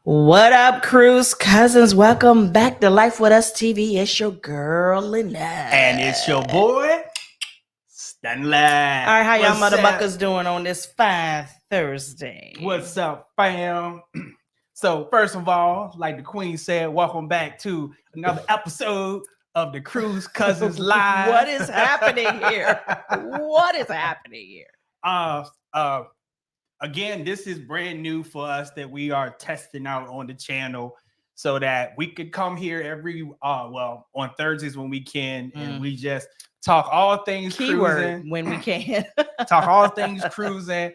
What up, cruise cousins? Welcome back to Life with Us TV. It's your girl, Lynette. And it's your boy, Stanley. All right, how y'all motherfuckers doing on this fine Thursday? What's up, fam? So, first of all, like the Queen said, welcome back to another episode of the Cruise Cousins Live. What is happening here? What is happening here? Again, this is brand new for us that we are testing out on the channel so that we could come here every on Thursdays when we can, and we just talk all things cruising when we can. Talk all things cruising.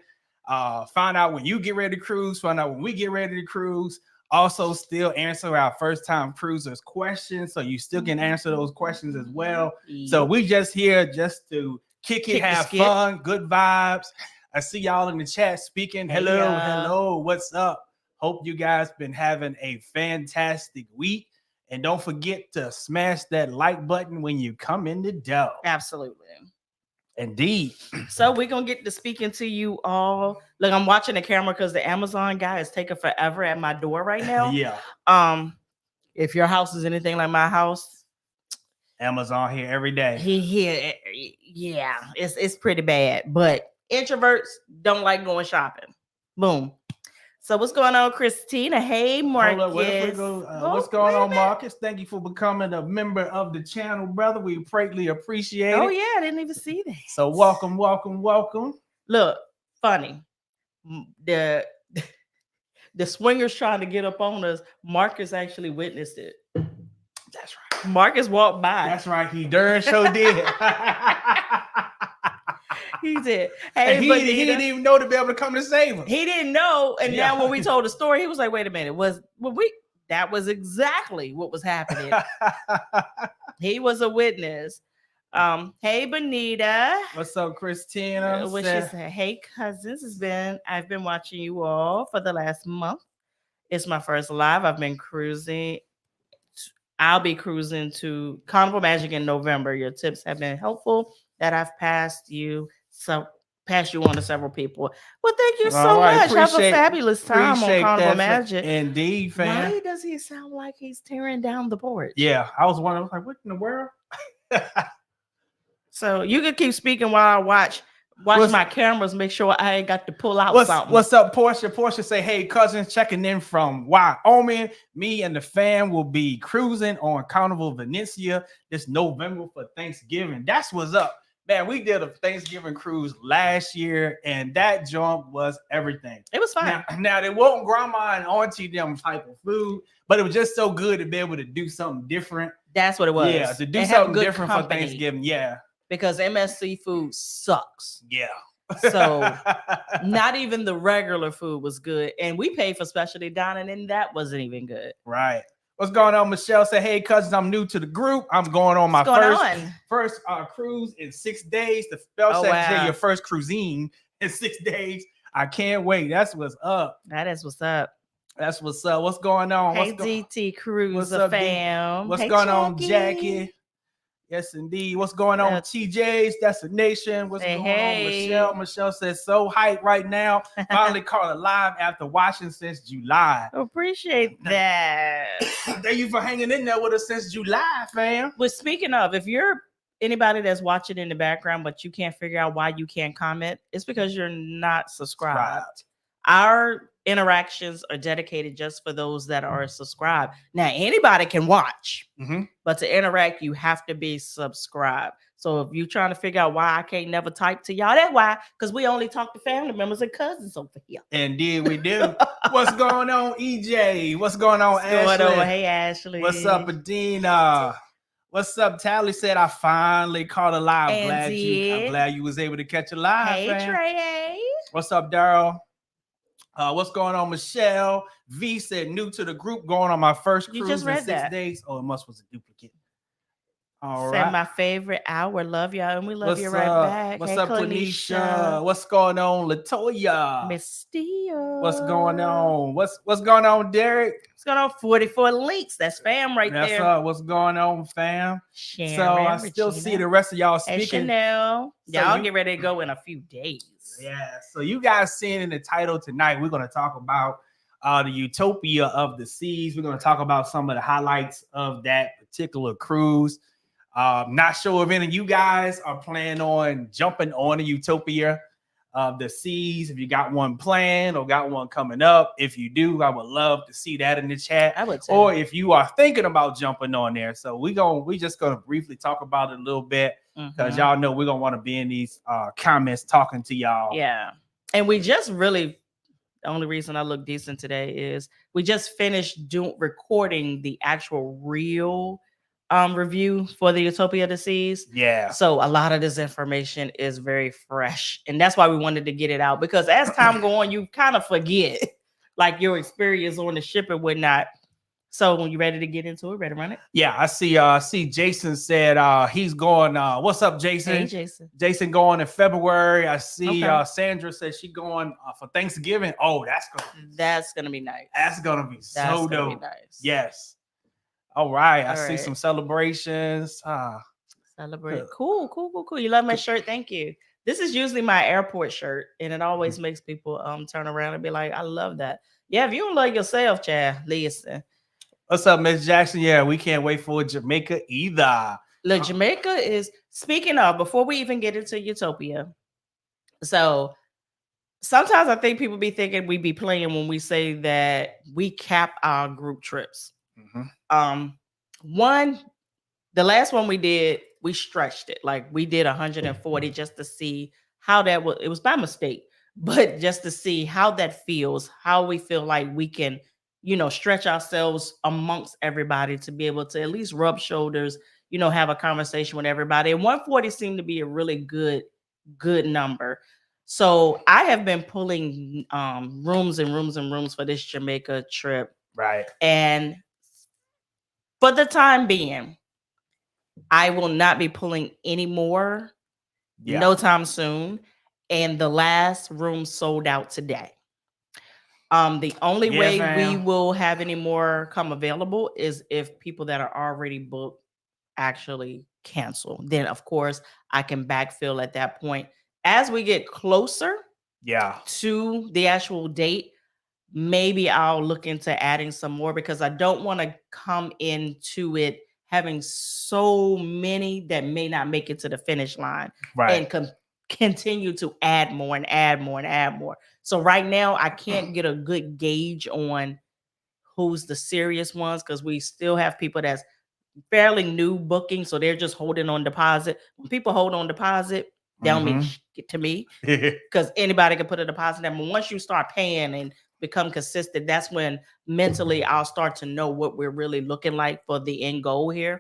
Find out when you get ready to cruise, find out when we get ready to cruise. Also, still answer our first-time cruisers questions, so you still can answer those questions as well. So we just here just to kick it, have fun, good vibes. I see y'all in the chat speaking. Hello, what's up? Hope you guys been having a fantastic week. And don't forget to smash that like button when you come in the door. Absolutely. Indeed. So we're going to get to speaking to you all. Look, I'm watching the camera because the Amazon guy is taking forever at my door right now. Yeah. If your house is anything like my house, Amazon here every day. Yeah, it's pretty bad. But introverts don't like going shopping. Boom. So what's going on, Christina? Hey, Marcus. What's going on, Marcus? Thank you for becoming a member of the channel, brother. We greatly appreciate it. Oh, yeah. I didn't even see that. So welcome. Look, funny. The swingers trying to get up on us. Marcus actually witnessed it. That's right. Marcus walked by. That's right. He darn sure did. He did. Hey, he didn't even know to be able to come to save him. He didn't know. And now when we told the story, he was like, wait a minute. That was exactly what was happening. He was a witness. Hey, Benita. What's up, Christina? What she said, hey, cousins. I've been watching you all for the last month. It's my first live. I've been cruising. I'll be cruising to Carnival Magic in November. Your tips have been helpful that I've passed you on to several people. Well, thank you so much. Have a fabulous time on Carnival Magic. Indeed, fam. Why does he sound like he's tearing down the porch? Yeah, I was wondering, like, what in the world? So you can keep speaking while I watch my cameras, make sure I ain't got to pull out something. What's up, Portia? Portia say, hey, cousins, checking in from Wyoming. Me and the fam will be cruising on Carnival Venetia this November for Thanksgiving. That's what's up. Man, we did a Thanksgiving cruise last year, and that jump was everything. It was fun. Now they won't grandma and auntie them type of food, but it was just so good to be able to do something different. That's what it was. Yeah, to do something different for Thanksgiving. Yeah. Because MSC food sucks. Yeah. So not even the regular food was good. And we paid for specialty dining, and that wasn't even good. Right. What's going on? Michelle said, hey, cousins, I'm new to the group. I'm going on my first cruise in 6 days. The spell said your first cruising in 6 days. I can't wait. That's what's up. That is what's up. That's what's up. What's going on? Hey, DT Cruiser fam. What's going on, Jackie? Yes, indeed. What's going on, TJ's Destination? What's going on, Michelle? Michelle says, so hyped right now. Finally caught it live after watching since July. Appreciate that. Thank you for hanging in there with us since July, fam. But speaking of, if you're anybody that's watching in the background, but you can't figure out why you can't comment, it's because you're not subscribed. Our interactions are dedicated just for those that are subscribed. Now, anybody can watch, but to interact, you have to be subscribed. So if you're trying to figure out why I can't never type to y'all, that's why, because we only talk to family members and cousins over here. Indeed, we do. What's going on, EJ? What's going on, Ashley? Hey, Ashley. What's up, Adina? What's up? Tally said, I finally caught a live. I'm glad you was able to catch a live. Hey, Trey. What's up, Daryl? What's going on, Michelle? V said, new to the group, going on my first cruise in 6 days. Oh, it was a duplicate. All Said right. my favorite hour. Love y'all, and we love you right up? back. What's Hey, up, Quenisha? What's going on, Latoya? Miss Steele. What's going on? What's going on, Derek? What's going on? 44 links. That's fam right That's there. what's going on, fam. Sharon, So I still Regina, see the rest of y'all and speaking. Chanel. So Y'all you- get ready to go in a few days. Yeah. So you guys seeing in the title tonight, we're going to talk about the Utopia of the Seas. We're going to talk about some of the highlights of that particular cruise. Not sure if any of you guys are planning on jumping on the Utopia of the Seas. If you got one planned or got one coming up, if you do, I would love to see that in the chat. I would too. Or if you are thinking about jumping on there. So we just gonna briefly talk about it a little bit because y'all know we're gonna want to be in these comments talking to y'all. Yeah. And we just really, the only reason I look decent today is we just finished recording the actual real review for the Utopia of the Seas. Yeah. So a lot of this information is very fresh. And that's why we wanted to get it out, because as time go on, you kind of forget like your experience on the ship and whatnot. So when you ready to get into it, ready to run it? Yeah, I see Jason said he's going. What's up, Jason? Hey, Jason. Jason going in February. I see Okay. Sandra said she going for Thanksgiving. Oh, that's gonna be nice. That's gonna be so dope. Nice. Yes. All right. I All see right. some celebrations. Celebrate. Cool. You love my shirt. Thank you. This is usually my airport shirt, and it always makes people turn around and be like, I love that. Yeah, if you don't love yourself, Chad, listen. What's up, Miss Jackson? Yeah, we can't wait for Jamaica either. Look, Jamaica is, speaking of, before we even get into Utopia. So sometimes I think people be thinking we be playing when we say that we cap our group trips. The last one we did, we stretched it. Like we did 140 just to see how that was. It was by mistake, but just to see how that feels, how we feel like we can, stretch ourselves amongst everybody to be able to at least rub shoulders, have a conversation with everybody. And 140 seemed to be a really good number. So I have been pulling rooms and rooms and rooms for this Jamaica trip. Right. And for the time being, I will not be pulling any more no time soon. And the last room sold out today. The only way we will have any more come available is if people that are already booked actually cancel. Then, of course, I can backfill at that point. As we get closer to the actual date, maybe I'll look into adding some more, because I don't want to come into it having so many that may not make it to the finish line, and continue to add more and add more and add more. So right now I can't get a good gauge on who's the serious ones, because we still have people that's fairly new booking, so they're just holding on deposit. When people hold on deposit, they don't mean shit to me, because anybody can put a deposit in. But once you start paying and become consistent, that's when mentally I'll start to know what we're really looking like for the end goal here.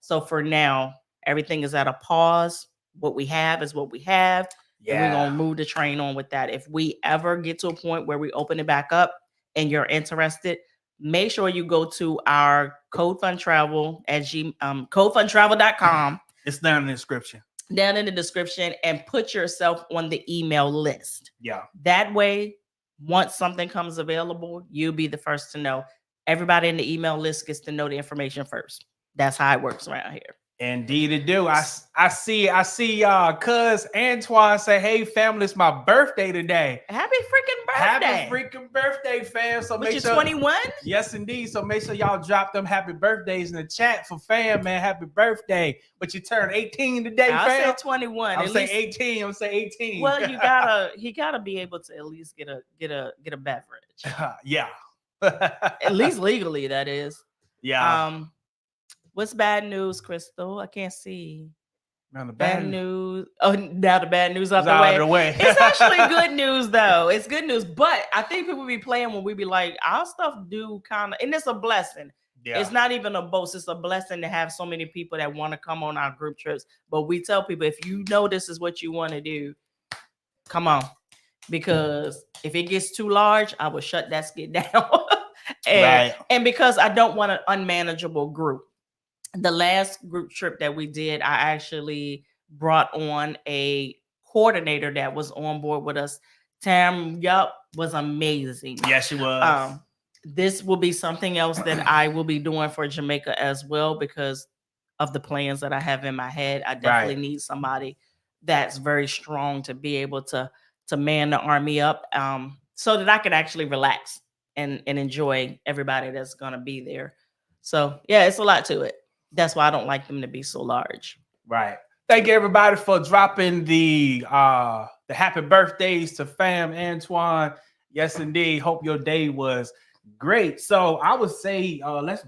So for now, everything is at a pause. What we have is what we have. And we're going to move the train on with that. If we ever get to a point where we open it back up and you're interested, make sure you go to our Code Fund Travel at codefundtravel.com. It's down in the description. Down in the description, and put yourself on the email list. Yeah. That way, once something comes available, you'll be the first to know. Everybody in the email list gets to know the information first. That's how it works around here. Indeed it do. I see Cuz Antoine say, hey family, it's my birthday today. Happy freaking birthday. Happy freaking birthday, fam. So make sure 21? Yes, indeed. So make sure y'all drop them happy birthdays in the chat for fam, man. Happy birthday. But you turned 18 today, I fam. said 21. I'm saying 18. I'm saying 18. Well, he gotta be able to at least get a beverage. Yeah. At least legally, that is. Yeah. What's bad news, Crystal? I can't see. Now the bad news. Oh, now the bad news out the way. It's actually good news, though. It's good news. But I think people be playing when we be like, our stuff do kind of, and it's a blessing. Yeah. It's not even a boast. It's a blessing to have so many people that want to come on our group trips. But we tell people, if you know this is what you want to do, come on. Because if it gets too large, I will shut that skit down. And because I don't want an unmanageable group. The last group trip that we did, I actually brought on a coordinator that was on board with us. Tam, was amazing. Yes, she was. This will be something else that I will be doing for Jamaica as well because of the plans that I have in my head. I definitely need somebody that's very strong to be able to man the army up, so that I can actually relax and enjoy everybody that's gonna be there. So yeah, it's a lot to it. That's why I don't like them to be so large. Right. Thank you everybody for dropping the happy birthdays to fam Antoine. Yes, indeed. Hope your day was great. So I would say let's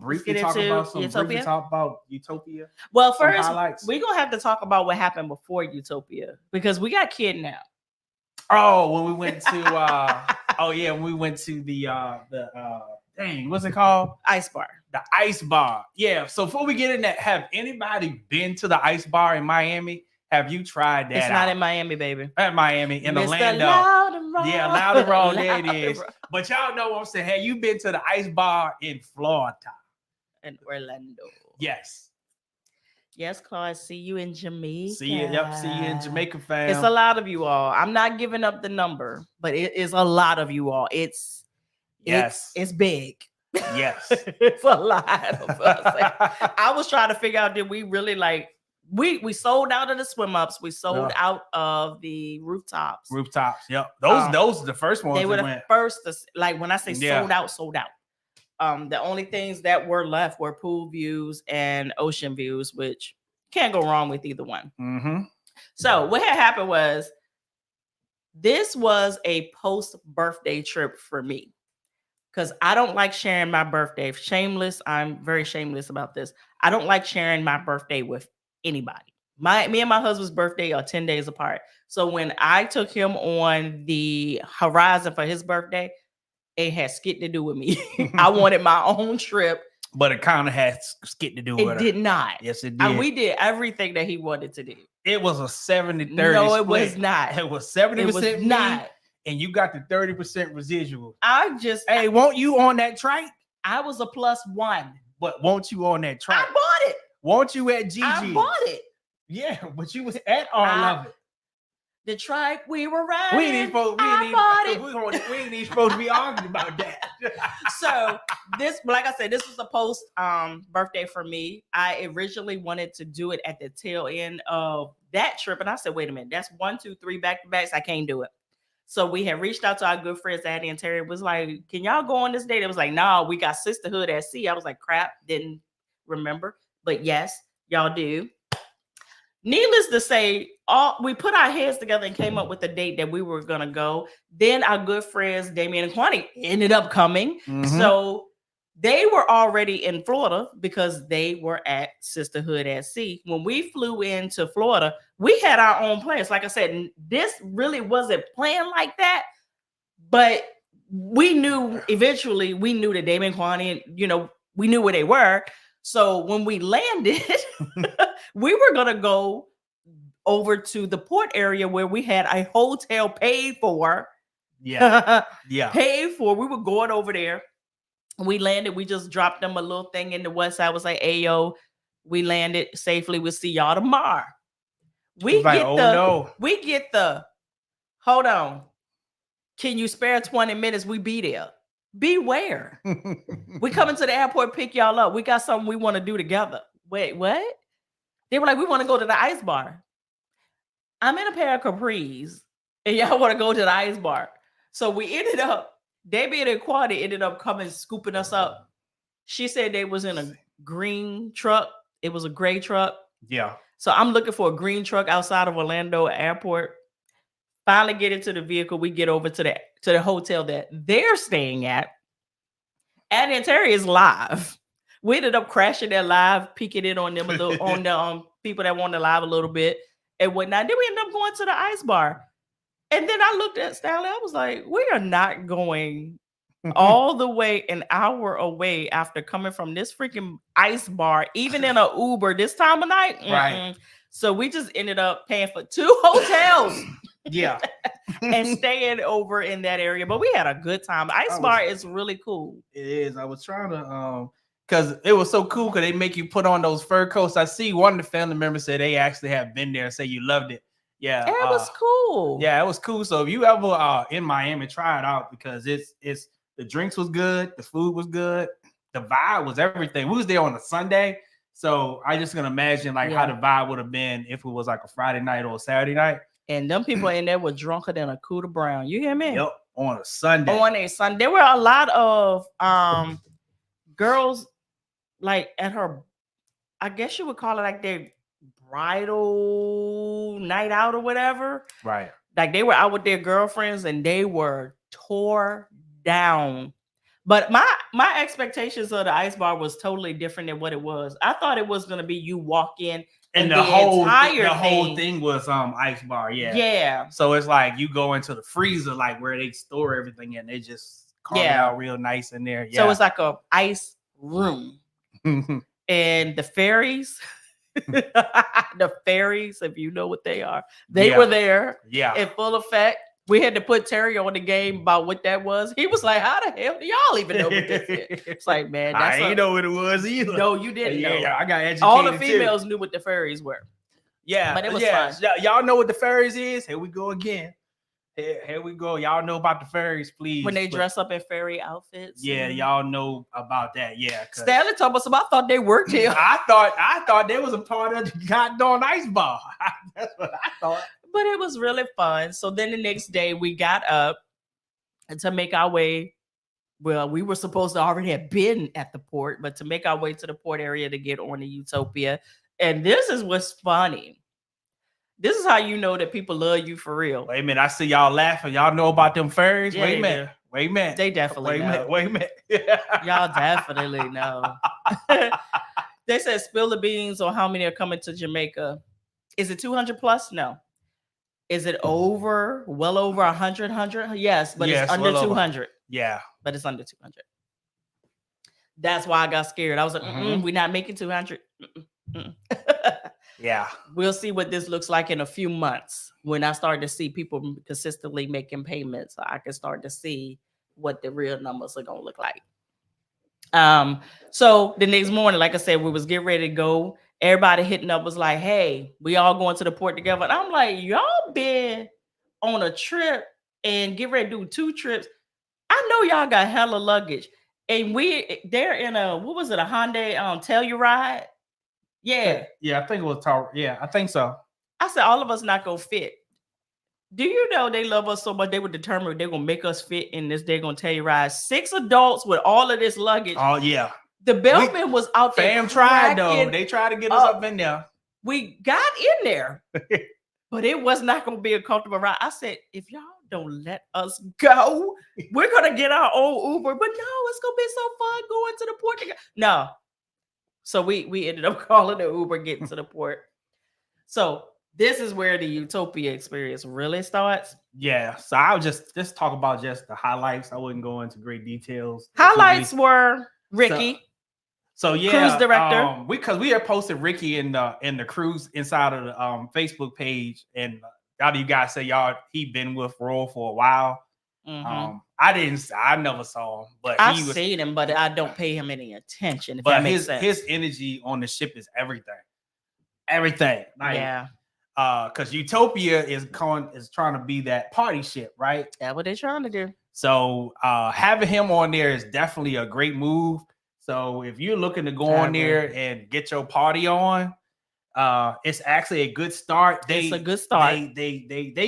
briefly talk about Utopia. Well, first we're gonna have to talk about what happened before Utopia because we got kidnapped. Oh, when we went to when we went to the dang, what's it called? Ice bar. The ice bar. Yeah. So before we get in that, have anybody been to the ice bar in Miami? Have you tried that? It's not in Miami, baby. At Miami, in Mr. Orlando. Loud and wrong. Yeah, Loud and Wrong. There it is. But y'all know what I'm saying. Have you been to the ice bar in Florida? In Orlando. Yes. Yes, Claude. See you in Jamaica. See you in Jamaica, fam. It's a lot of you all. I'm not giving up the number, but it is a lot of you all. It's big. Yes. It's a lot of us. I was trying to figure out, did we really we sold out of the swim ups, we sold out of the rooftops. Yep. Those are the first ones. They were the first when I say sold out. The only things that were left were pool views and ocean views, which can't go wrong with either one. Mm-hmm. So what had happened was this was a post-birthday trip for me because I don't like sharing my birthday. Shameless. I'm very shameless about this. I don't like sharing my birthday with anybody. Me and my husband's birthday are 10 days apart. So when I took him on the horizon for his birthday, it had skit to do with me. I wanted my own trip. But it kind of had skit to do with it. It did not. Yes, it did. And we did everything that he wanted to do. It was a 70-30 No, it split. was not. It was 70% It was not. And you got the 30% residual. Hey, won't you on that trike? I was a +1. But won't you on that trike? I bought it. Won't you at Gigi? I bought it. Yeah, but you was at all of it. The trike we were riding. We ain't supposed to be arguing about that. So this, like I said, this was a post birthday for me. I originally wanted to do it at the tail end of that trip, and I said, wait a minute, that's 1, 2, 3 back-to-backs. I can't do it. So we had reached out to our good friends, Addie and Terry. It was like, can y'all go on this date? It was like, no, we got Sisterhood at Sea. I was like, crap, didn't remember. But yes, y'all do. Needless to say, we put our heads together and came up with a date that we were going to go. Then our good friends, Damien and Kwani, ended up coming. Mm-hmm. So they were already in Florida because they were at Sisterhood at Sea. When we flew into Florida, we had our own plans. Like I said, this really wasn't planned like that. But we knew eventually, that Damien and Kwani, we knew where they were. So when we landed, we were going to go over to the port area where we had a hotel paid for. Yeah. Yeah. Paid for. We were going over there. We landed. We just dropped them a little thing in the west side. Was like, hey, yo, we landed safely. We'll see y'all tomorrow. We get the, hold on. Can you spare 20 minutes? We be there. Beware. We coming to the airport, pick y'all up. We got something we want to do together. Wait, what? They were like, we want to go to the ice bar. I'm in a pair of capris and y'all want to go to the ice bar. So we ended up, Damien and Kwani ended up coming, scooping us up. She said they was in a green truck. It was a gray truck. Yeah. So I'm looking for a green truck outside of Orlando Airport. Finally get into the vehicle. We get over to the hotel that they're staying at. And Terry is live. We ended up crashing their live, peeking in on them a little, on the people that wanted to live a little bit and whatnot. Then we ended up going to the ice bar. And then I looked at Stanley. I was like, we are not going all the way an hour away after coming from this freaking ice bar, even in an Uber this time of night. Right. So we just ended up paying for 2 hotels. Yeah. And staying over in that area. But we had a good time. Ice bar is really cool. It is. I was trying to because it was so cool because they make you put on those fur coats. I see one of the family members said they actually have been there and say you loved it. Yeah, it was cool. Yeah, it was cool. So if you ever in Miami, try it out because it's the drinks was good, the food was good, the vibe was everything. We was there on a Sunday, so I just gonna imagine like how the vibe would have been if it was like a Friday night or a Saturday night. And them people in there were drunker than a Cooter Brown. You hear me? Yep, on a Sunday. On a Sunday, there were a lot of girls like at her. I guess you would call it like their bridal night out or whatever. Right. Like they were out with their girlfriends and they were tore down. But my expectations of the ice bar was totally different than what it was. I thought it was gonna be you walk in and the whole thing was ice bar. Yeah. Yeah. So it's like you go into the freezer, like where they store everything and they just carve it out real nice in there. Yeah. So it's like a ice room. And the fairies. The fairies, if you know what they are, they were there in full effect. We had to put Terry on the game about what that was. He was like, how the hell do y'all even know what this is? It's like, man, I ain't know what it was either. No, you didn't know. Yeah, I got educated. All the females knew what the fairies were. Yeah, but it was fun. Y'all know what the fairies is? Here we go again. Here we go. Y'all know about the fairies, please. When they dress up in fairy outfits. Yeah, y'all know about that. Yeah. Stanley told us about. I thought they worked here. I thought they was a part of the goddamn ice bar. That's what I thought. But it was really fun. So then the next day we got up and to make our way. Well, we were supposed to already have been at the port, but to make our way to the port area to get on the Utopia. And this is what's funny. This is how you know that people love you for real. Wait a minute, I see y'all laughing. Y'all know about them fairies? Yeah, Wait a minute. Wait a minute. They definitely know. Wait a minute. Y'all definitely know. They said spill the beans on how many are coming to Jamaica. Is it 200 plus? No. Is it well over 100? Yes, but it's under 200. Yeah. But it's under 200. That's why I got scared. I was like, we're not making 200. Yeah. We'll see what this looks like in a few months when I start to see people consistently making payments. So I can start to see what the real numbers are going to look like. So the next morning, like I said, we was getting ready to go. Everybody hitting up was like, hey, we all going to the port together. And I'm like, y'all been on a trip and get ready to do 2 trips. I know y'all got hella luggage. And they're in a Hyundai Telluride? Yeah. Yeah, I think it was I think so. I said all of us not gonna fit. Do you know they love us so much they were determined they're gonna make us fit in this? They're gonna Telluride 6 adults with all of this luggage. Oh yeah. The bellman was out there. Fam tried though. They tried to get us up in there. We got in there, but it was not gonna be a comfortable ride. I said, if y'all don't let us go, we're gonna get our own Uber. But no, it's gonna be so fun going to the port together. No. So we ended up calling the Uber, getting to the port. So this is where the Utopia experience really starts. Yeah. So I'll just talk about just the highlights. I wouldn't go into great details. Highlights were Ricky. So yeah, cruise director. Because we had posted Ricky in the cruise inside of the Facebook page, and how do you guys say he been with Royal for a while? I never saw him, but I've seen him, but I don't pay him any attention. But his energy on the ship is everything. Like, because Utopia is trying to be that party ship, right? That's what they're trying to do. So having him on there is definitely a great move. So if you're looking to go on there and get your party on, it's actually a good start. It's a good start. They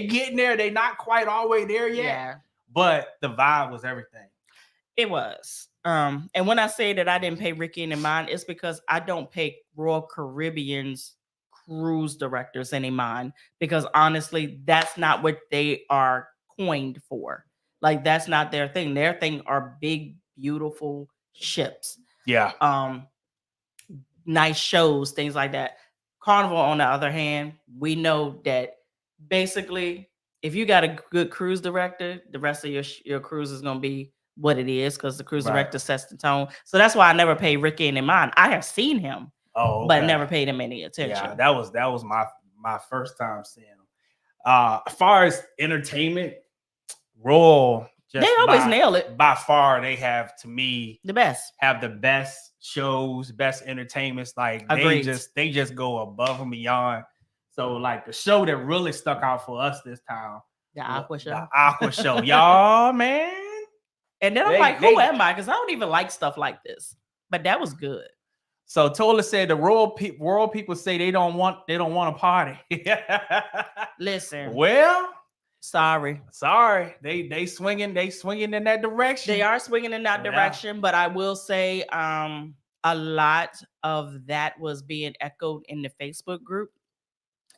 getting there. They not quite all the way there yet. Yeah. But the vibe was everything. It was. And when I say that I didn't pay Ricky any mind, it's because I don't pay Royal Caribbean's cruise directors any mind. Because honestly, that's not what they are coined for. Like, that's not their thing. Their thing are big, beautiful ships. Yeah. Nice shows, things like that. Carnival, on the other hand, we know that basically, if you got a good cruise director, the rest of your cruise is going to be what it is because the cruise director sets the tone. So that's why I never paid Ricky any mind. I have seen him, but never paid him any attention. Yeah, that was my first time seeing him. As far as entertainment, Royal Just They always nail it. By far, they have, to me, The best. have the best shows, best entertainments. Like Agreed. they just go above and beyond. So like the show that really stuck out for us this time, The Aqua Show. The Aqua Show, y'all, man. And then I'm like, who am I? Because I don't even like stuff like this. But that was good. So Tola said the world people say they don't want a party. Listen. Well, sorry. They swinging in that direction. They are swinging in that direction, but I will say a lot of that was being echoed in the Facebook group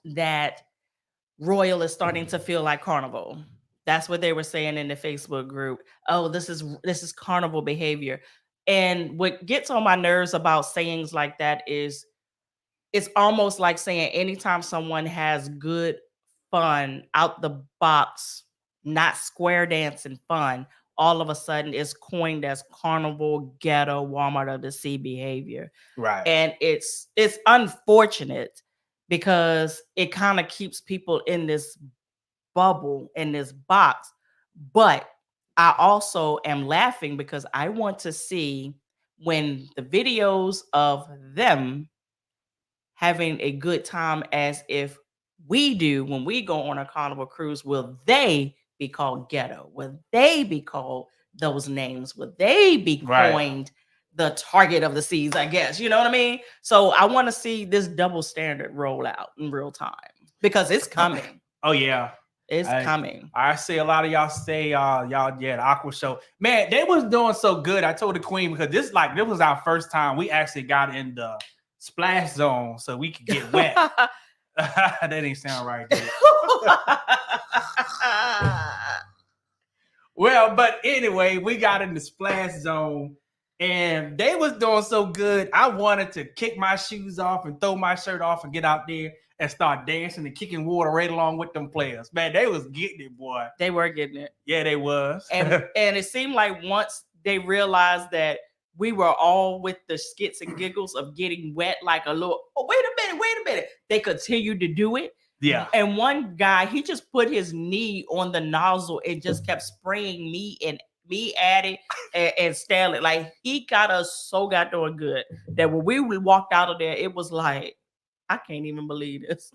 that Royal is starting to feel like Carnival. That's what they were saying in the Facebook group. Oh, this is Carnival behavior. And what gets on my nerves about sayings like that is it's almost like saying anytime someone has good fun out the box, not square dancing fun, all of a sudden it's coined as Carnival, ghetto, Walmart of the Sea behavior. Right. And it's unfortunate because it kind of keeps people in this bubble, in this box. But I also am laughing because I want to see when the videos of them having a good time as if we do when we go on a Carnival cruise, will they be called ghetto? Will they be called those names? Will they be coined the target of the seas, I guess? You know what I mean? So I want to see this double standard roll out in real time because it's coming. Oh, yeah. It's coming. I see a lot of y'all say the Aqua Show. Man, they was doing so good. I told the Queen because this was our first time we actually got in the splash zone so we could get wet. That didn't sound right. Well, but anyway, we got in the splash zone and they was doing so good. I wanted to kick my shoes off and throw my shirt off and get out there and start dancing and kicking water right along with them players. Man, they was getting it, boy. They were getting it. Yeah, they was. And it seemed like once they realized that we were all with the skits and giggles of getting wet like a little, oh, wait a minute. They continued to do it. Yeah. And one guy, he just put his knee on the nozzle and just kept spraying me at it and Stanley. Like he got us so goddamn good that when we walked out of there, it was like, I can't even believe this.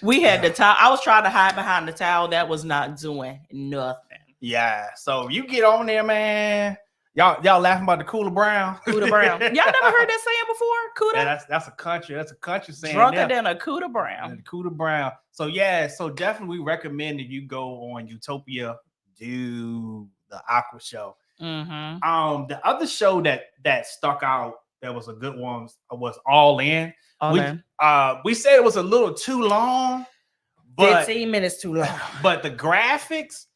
We had the towel. I was trying to hide behind the towel. That was not doing nothing. Yeah. So you get on there, man. Y'all laughing about the Cooler Brown. Cooler Brown. Y'all never heard that saying before? Cooter? Yeah, that's a country. That's a country saying. Drunker than a Cooter Brown. Cooter Brown. So yeah, so definitely we recommend that you go on Utopia, do the Aqua Show. Mm-hmm. The other show that stuck out that was a good one was All In. We said it was a little too long, but 15 minutes too long. But the graphics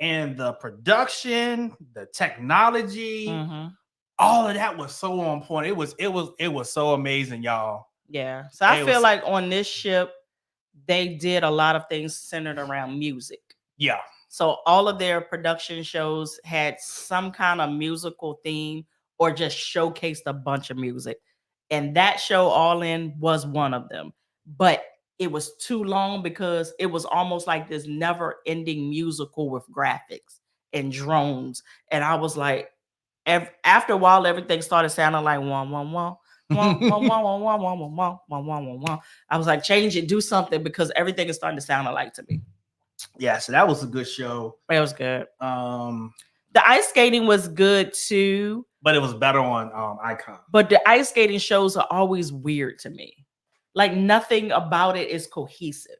and the production, the technology, all of that was so on point. It was so amazing, y'all. Yeah. So I feel like on this ship, they did a lot of things centered around music. Yeah. So all of their production shows had some kind of musical theme or just showcased a bunch of music. And that show, All In, was one of them. But it was too long because it was almost like this never-ending musical with graphics and drones. And I was like, after a while, everything started sounding like wah, wah, wah. I was like, change it, do something, because everything is starting to sound alike to me. Yeah, so that was a good show. It was good. The ice skating was good too, but it was better on Icon. But the ice skating shows are always weird to me. Like nothing about it is cohesive.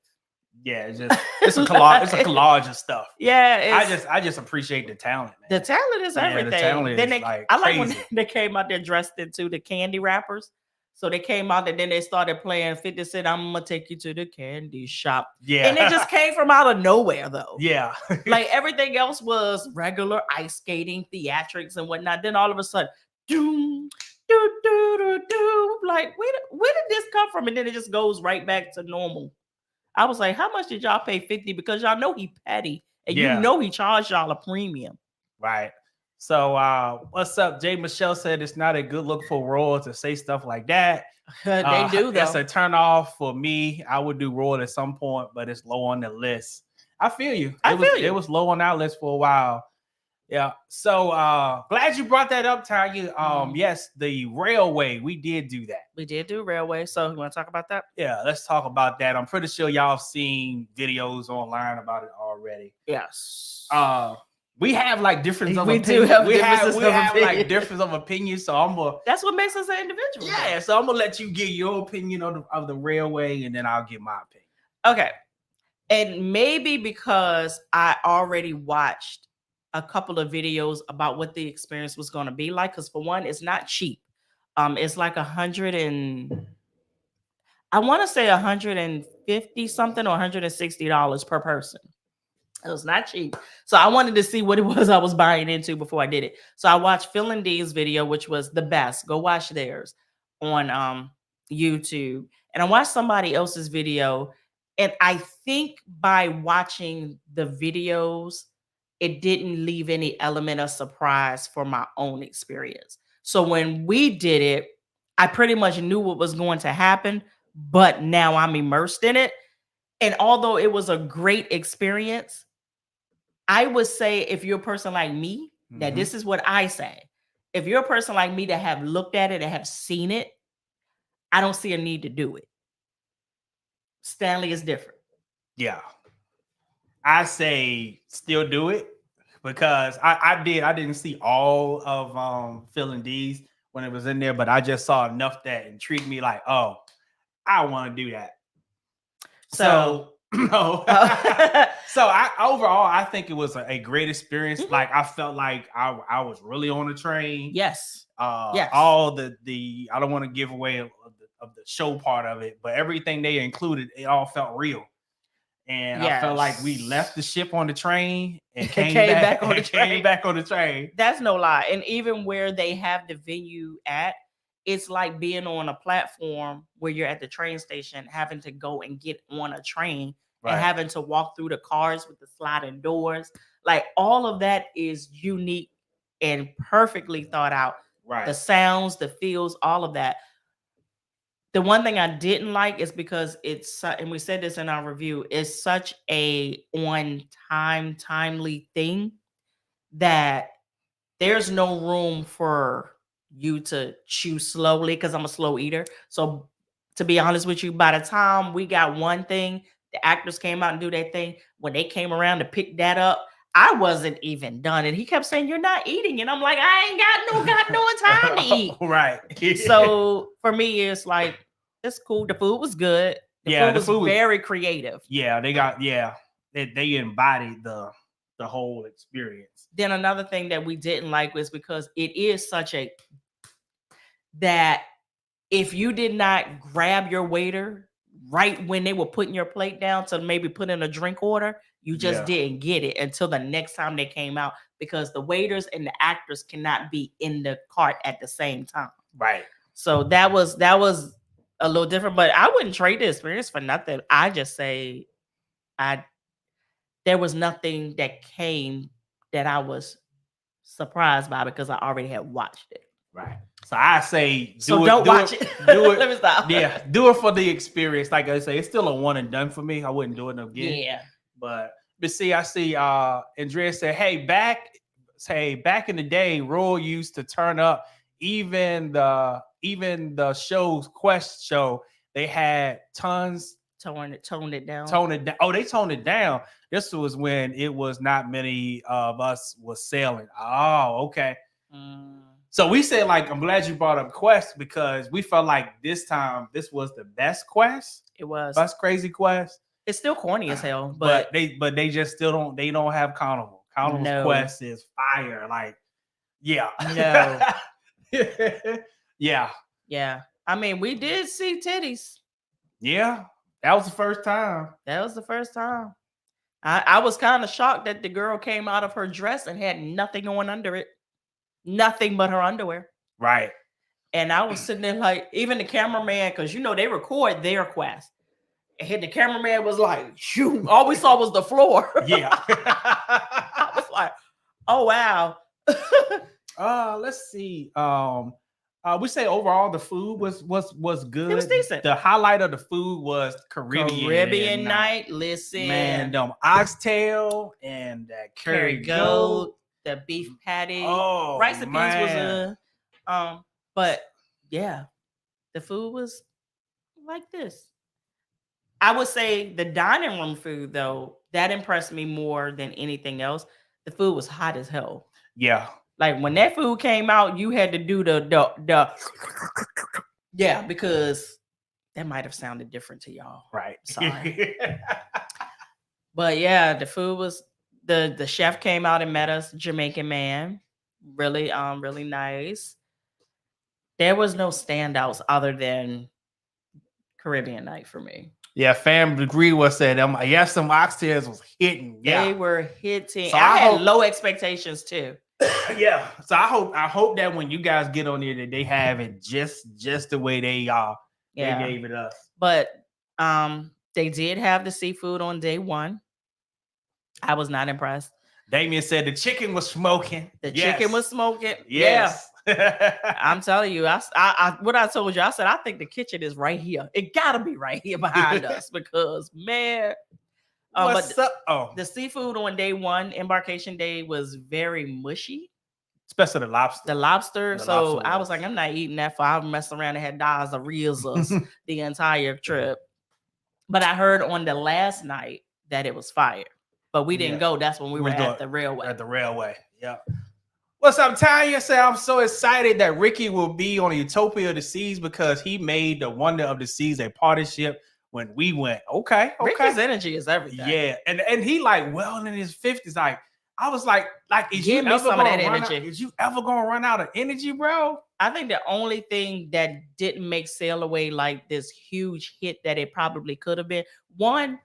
Yeah, it's a collage. It's a collage of stuff. Yeah, I just appreciate the talent. Man. The talent is everything. The talent then is like I crazy. like when they came out there dressed into the candy wrappers. So they came out and then they started playing 50 Cent, I'm gonna take you to the candy shop. Yeah. And it just came from out of nowhere though. Yeah. Like everything else was regular ice skating, theatrics and whatnot. Then all of a sudden, doom, do, do, do, do. Like, where did this come from? And then it just goes right back to normal. I was like, how much did y'all pay 50? Because y'all know he petty. And you know he charged y'all a premium. Right. So what's up? Jay Michelle said it's not a good look for Royal to say stuff like that. They do though. That's a turn off for me. I would do Royal at some point, but it's low on the list. I feel you. It was low on our list for a while. Yeah. So glad you brought that up, Tanya. Yes, the railway, we did do that. We did do railway. So you want to talk about that? Yeah, let's talk about that. I'm pretty sure y'all seen videos online about it already. Yes. We have like difference of We opinion. do have we have opinion. like difference of opinion. So I'm gonna. That's what makes us an individual. Yeah. So I'm gonna let you give your opinion of the railway, and then I'll give my opinion. Okay. And maybe because I already watched a couple of videos about what the experience was going to be like. Because for one, it's not cheap. It's like I want to say 150 something or $160 per person. It was not cheap. So I wanted to see what it was I was buying into before I did it. So I watched Phil and Dee's video, which was the best. Go watch theirs on YouTube. And I watched somebody else's video. And I think by watching the videos, it didn't leave any element of surprise for my own experience. So when we did it, I pretty much knew what was going to happen, but now I'm immersed in it. And although it was a great experience, I would say if you're a person like me, that this is what I say. If you're a person like me that have looked at it and have seen it, I don't see a need to do it. Stanley is different. Yeah. I say still do it because I didn't see all of Phil and D's when it was in there, but I just saw enough that intrigued me like, oh, I want to do that. So no. So overall, I think it was a great experience. Like I felt like I was really on the train. Yes. Yes. All the I don't want to give away of the show part of it, but everything they included, it all felt real. And I felt like we left the ship on the train and came back on the train. Came back on the train. That's no lie. And even where they have the venue at, it's like being on a platform where you're at the train station, having to go and get on a train and having to walk through the cars with the sliding doors. Like all of that is unique and perfectly thought out. Right. The sounds, the feels, all of that. The one thing I didn't like is because it's, and we said this in our review, it's such a timely thing that there's no room for you to chew slowly because I'm a slow eater. So to be honest with you, by the time we got one thing, the actors came out and do their thing. When they came around to pick that up, I wasn't even done. And he kept saying, "You're not eating." And I'm like, I ain't got no time to eat. Right. So for me, it's like, it's cool. The food was good. The food was very creative. Yeah, they embodied the whole experience. Then another thing that we didn't like was because it is such a, that if you did not grab your waiter right when they were putting your plate down to maybe put in a drink order, you just didn't get it until the next time they came out, because the waiters and the actors cannot be in the cart at the same time. Right. So that was a little different, but I wouldn't trade the experience for nothing. I just say there was nothing that came that I was surprised by because I already had watched it. Right. So I say don't watch it. Do it. Let me stop. Yeah, do it for the experience. Like I say, it's still a one and done for me. I wouldn't do it again. Yeah. But see, I see Andrea said, hey, back in the day, Royal used to turn up even the show's Quest show, they had tons. Toned it down. Oh, they toned it down. This was when it was not many of us was sailing. Oh, okay. So we said, like, I'm glad you brought up Quest because we felt like this time this was the best Quest. It was. Best Crazy Quest. It's still corny as hell, but they just still don't have Carnival. Carnival's Quest is fire. Like, yeah. No. Yeah. Yeah. I mean, we did see titties. Yeah. That was the first time. I was kind of shocked that the girl came out of her dress and had nothing on under it. Nothing but her underwear. Right. And I was sitting there like, even the cameraman, because they record their Quest. And the cameraman was like, shoot, all we saw was the floor. Yeah. I was like, oh wow. Let's see. We say overall the food was good. It was decent. The highlight of the food was Caribbean night. Listen, man, them oxtail and that curry goat. the beef patty, Oh, rice and peas was man. but yeah, the food was like this. I would say the dining room food though, that impressed me more than anything else. The food was hot as hell. Yeah. Like when that food came out, you had to do the yeah, because that might have sounded different to y'all. Right. Sorry. But yeah, the food was the chef came out and met us, Jamaican man. Really really nice. There was no standouts other than Caribbean night for me. Yeah, fam agree with said them. Yes, some oxtails was hitting. Yeah. They were hitting. So I I had hope- low expectations too. Yeah. So I hope that when you guys get on there that they have it just the way they Yeah. they gave it us. But they did have the seafood on day one. I was not impressed. Damien said the chicken was smoking. The chicken was smoking. Yes. Yeah. I'm telling you, I what I told you, I said I think the kitchen is right here. It gotta be right here behind us because man. What's up? Oh, the seafood on day one, embarkation day, was very mushy. especially the lobster. The lobster. The So lobster I was- was like, I'm not eating that for I'll mess around and had diarrhea the entire trip. But I heard on the last night that it was fire. But we didn't Yeah. go. That's when we were was at the railway. At the railway. Yeah. What's up, Tanya? Say I'm so excited that Ricky will be on Utopia of the Seas because he made the Wonder of the Seas a party ship when we went. Okay. Ricky's energy is everything. Yeah. And he like well in his 50s. Like I was like is Give you me ever some of gonna that run energy. out, is you ever gonna run out of energy, bro? I think the only thing that didn't make Sail Away like this huge hit that it probably could have been, one,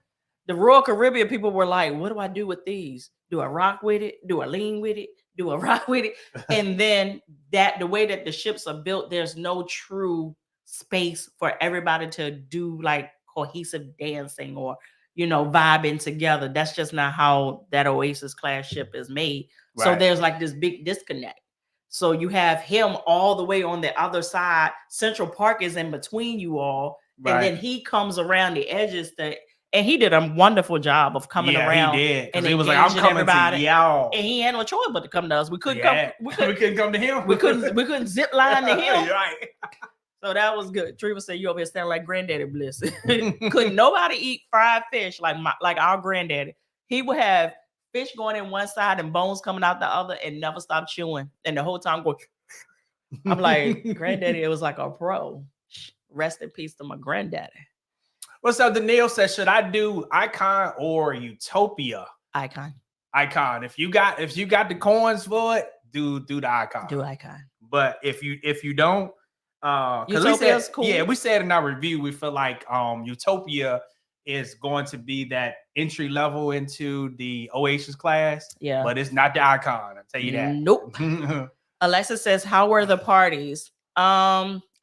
the Royal Caribbean people were like, what do I do with these? Do I rock with it? Do I lean with it? Do I rock with it? And then the way that the ships are built, there's no true space for everybody to do like cohesive dancing or, vibing together. That's just not how that Oasis class ship is made. So Right. there's like this big disconnect. So you have him all the way on the other side. Central Park is in between you all. Right. And then he comes around the edges and he did a wonderful job of coming around. He did. and He was like, I'm engaging coming everybody. to y'all. And he had no choice but to come to us. We couldn't Yeah. come. We couldn't come to him. We couldn't zip line to him. Right. So that was good. Treva said you over here standing like Granddaddy Bliss. Couldn't nobody eat fried fish like our granddaddy. He would have fish going in one side and bones coming out the other and never stop chewing. And the whole time going, I'm like, Granddaddy, it was like a pro. Rest in peace to my granddaddy. What's up? Danielle says, should I do Icon or Utopia? Icon. Icon. If you got the coins for it, do the Icon. Do Icon. But if you don't, Utopia's cool. Yeah, we said in our review, we feel like Utopia is going to be that entry level into the Oasis class. Yeah. But it's not the Icon. I'll tell you that. Nope. Alexa says, how were the parties?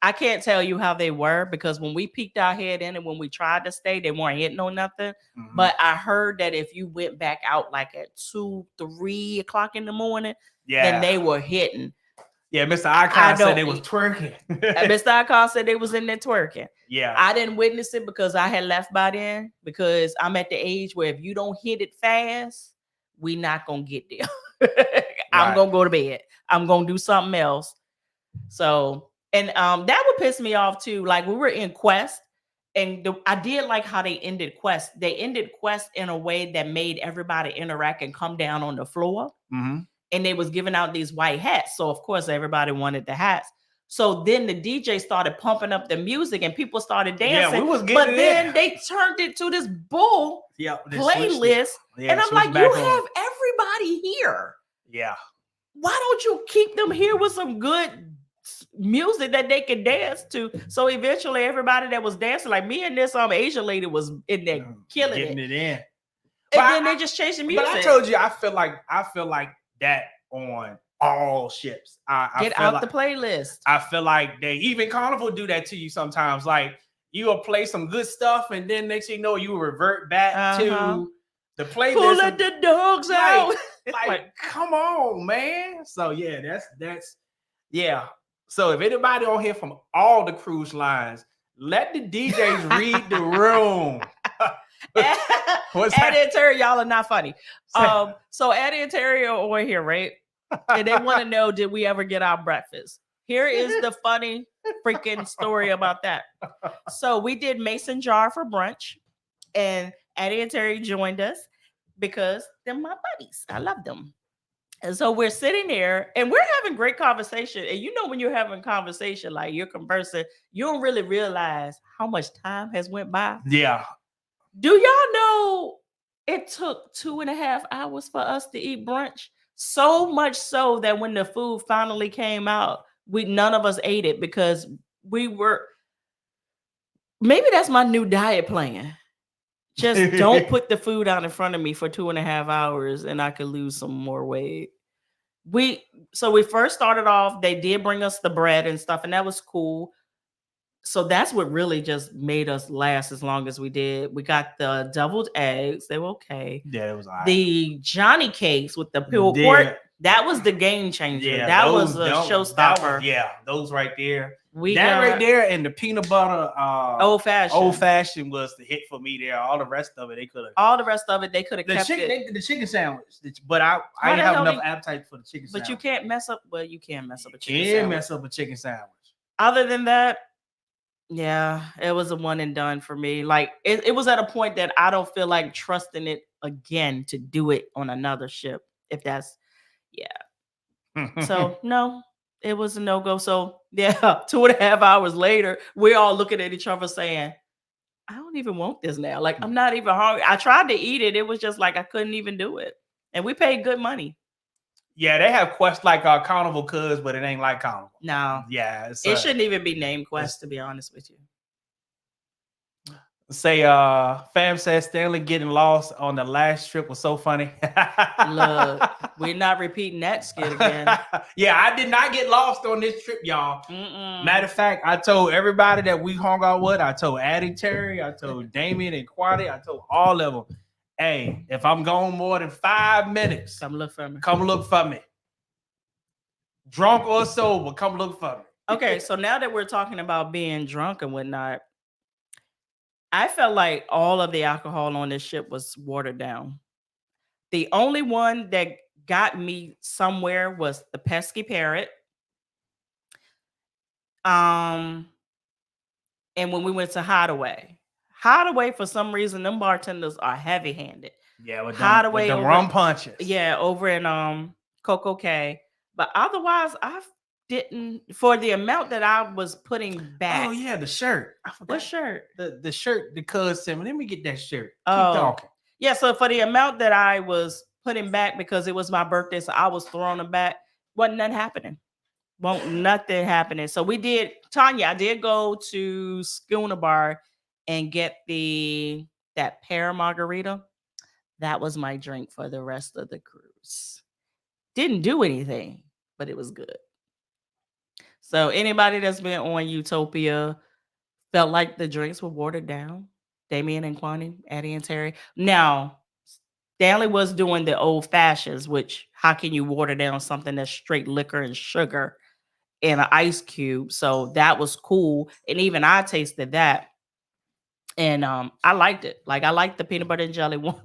I can't tell you how they were because when we peeked our head in and when we tried to stay, they weren't hitting on nothing. Mhm. But I heard that if you went back out like at 2-3 o'clock in the morning, then they were hitting. Yeah, Mr. Icon said they was twerking. Mr. Icon said they was in there twerking. Yeah. I didn't witness it because I had left by then because I'm at the age where if you don't hit it fast, we not going to get there. I'm going to go to bed. I'm going to do something else. So, and that would piss me off too. Like we were in Quest and I did like how they ended Quest. They ended Quest in a way that made everybody interact and come down on the floor. Mm-hmm. And they was giving out these white hats. So of course everybody wanted the hats. So then the DJ started pumping up the music and people started dancing. Yeah, we was getting but it then in. they turned it to this bull playlist. Yeah, and I'm like, you have everybody here. Yeah. Why don't you keep them here with some good music that they can dance to? So eventually everybody that was dancing, like me and this Asian lady was in there killing Getting it in. And then they just changed the music. But I told you, I feel like that on all ships. I Get feel out like, the playlist. I feel like they even Carnival do that to you sometimes. Like you will play some good stuff, and then next thing you know, you will revert back to the playlist. Who let the dogs out? Like, come on, man. So yeah, that's yeah. So if anybody on here from all the cruise lines, let the DJs read the room. What's Addie and Terry, y'all are not funny. So Addie and Terry are over here, right? And they want to know, did we ever get our breakfast? Here is the funny freaking story about that. So we did mason jar for brunch, and Addie and Terry joined us because they're my buddies. I love them. And so we're sitting there and we're having great conversation. And you know, when you're having conversation, like you're conversing, you don't really realize how much time has went by. Yeah. Do y'all know it took 2.5 hours for us to eat brunch? So much so that when the food finally came out, none of us ate it because we were, maybe that's my new diet plan. Just don't put the food out in front of me for 2.5 hours and I could lose some more weight. So we first started off, they did bring us the bread and stuff, and that was cool. So that's what really just made us last as long as we did. We got the deviled eggs. They were okay. Yeah, it was all right. The Johnny cakes with the pulled pork, that was the game changer. Yeah, that was a showstopper. Those right there. That right there and the peanut butter old fashioned was the hit for me there. All the rest of it, they could have. They could have kept it. The chicken sandwich, but I didn't have enough appetite for the chicken sandwich. But you can't mess up. Well, you can mess up a chicken sandwich. You can mess up a chicken sandwich. Other than that, yeah, it was a one and done for me. Like it was at a point that I don't feel like trusting it again to do it on another ship. If that's, So no, it was a no-go. So yeah, 2.5 hours later, we're all looking at each other saying, I don't even want this now. Like, I'm not even hungry. I tried to eat it. It was just like I couldn't even do it. And we paid good money. Yeah, they have Quest like Carnival Cuz, but it ain't like Carnival. No. Yeah. It shouldn't even be named Quest, to be honest with you. Say, fam says Stanley getting lost on the last trip was so funny. Look, we're not repeating that skit again. Yeah, I did not get lost on this trip, y'all. Matter of fact, I told everybody that we hung out with. I told Addie, Terry, I told Damien and Quadi, I told all of them, hey, if I'm gone more than 5 minutes, come look for me. Come look for me. Drunk or sober, come look for me. Okay, so now that we're talking about being drunk and whatnot, I felt like all of the alcohol on this ship was watered down. The only one that got me somewhere was the pesky parrot. And when we went to Hideaway, for some reason, them bartenders are heavy-handed. Yeah, with Hideaway with the rum punches. Yeah, over in Coco Cay. But otherwise, I didn't, for the amount that I was putting back. Oh yeah, the shirt. I forgot. What shirt? The shirt the cuz sent me. Let me get that shirt. Keep talking. Yeah, so for the amount that I was putting back because it was my birthday, so I was throwing them back. Wasn't nothing happening. Nothing happening. So we did, Tanya, I did go to Schooner Bar and get that pear margarita. That was my drink for the rest of the cruise. Didn't do anything, but it was good. So anybody that's been on Utopia felt like the drinks were watered down. Damien and Kwani, Addie and Terry. Now, Stanley was doing the old fashions, which how can you water down something that's straight liquor and sugar in an ice cube? So that was cool. And even I tasted that. And I liked it. Like I liked the peanut butter and jelly one.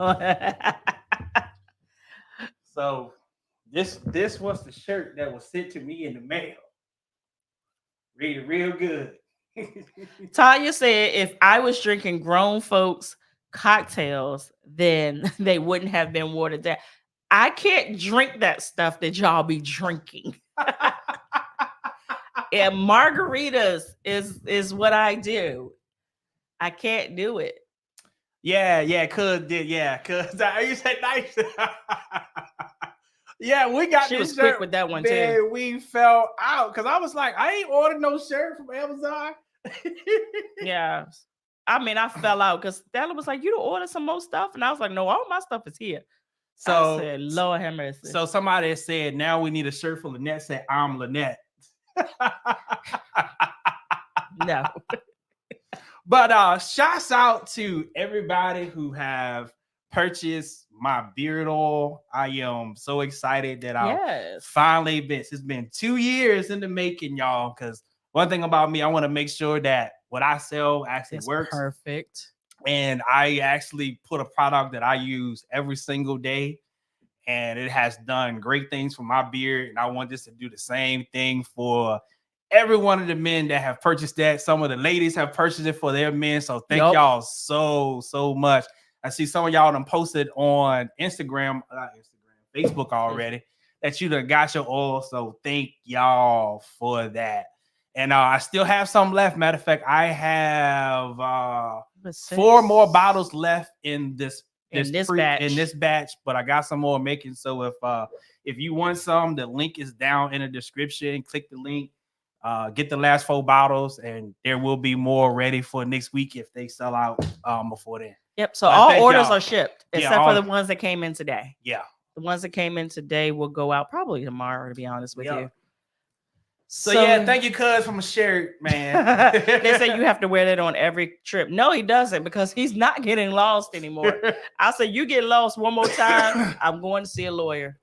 So this was the shirt that was sent to me in the mail. Read it real good. Tanya said if I was drinking grown folks cocktails, then they wouldn't have been watered down. I can't drink that stuff that y'all be drinking. And margaritas is what I do. I can't do it. Yeah, cuz you said nice. Yeah, we got she this was shirt. Quick with that one Man, too. We fell out because I was like, I ain't ordered no shirt from Amazon. Yeah, I mean, I fell out because Stella was like, "You don't order some more stuff," and I was like, "No, all my stuff is here." So I said, Lord have mercy. So somebody said, "Now we need a shirt for Lynette." Said, "I'm Lynette." No. But shouts out to everybody who have purchased my beard oil. I am so excited that I finally it's been 2 years in the making, y'all. Because one thing about me, I want to make sure that what I sell actually works. Perfect. And I actually put a product that I use every single day. and it has done great things for my beard. And I want this to do the same thing for every one of the men that have purchased that. Some of the ladies have purchased it for their men. So thank y'all so much. I see some of y'all done posted on Facebook already that you done got your oil. So thank y'all for that. And I still have some left. Matter of fact, I have 4 more bottles left in this batch, but I got some more making. So if you want some, the link is down in the description. Click the link, get the last 4 bottles, and there will be more ready for next week if they sell out before then. Yep. So all orders are shipped except for the ones that came in today. Yeah. The ones that came in today will go out probably tomorrow, to be honest with you. So yeah, thank you, cuz, from a shirt, man. They say you have to wear that on every trip. No, he doesn't, because he's not getting lost anymore. I said, you get lost one more time, I'm going to see a lawyer.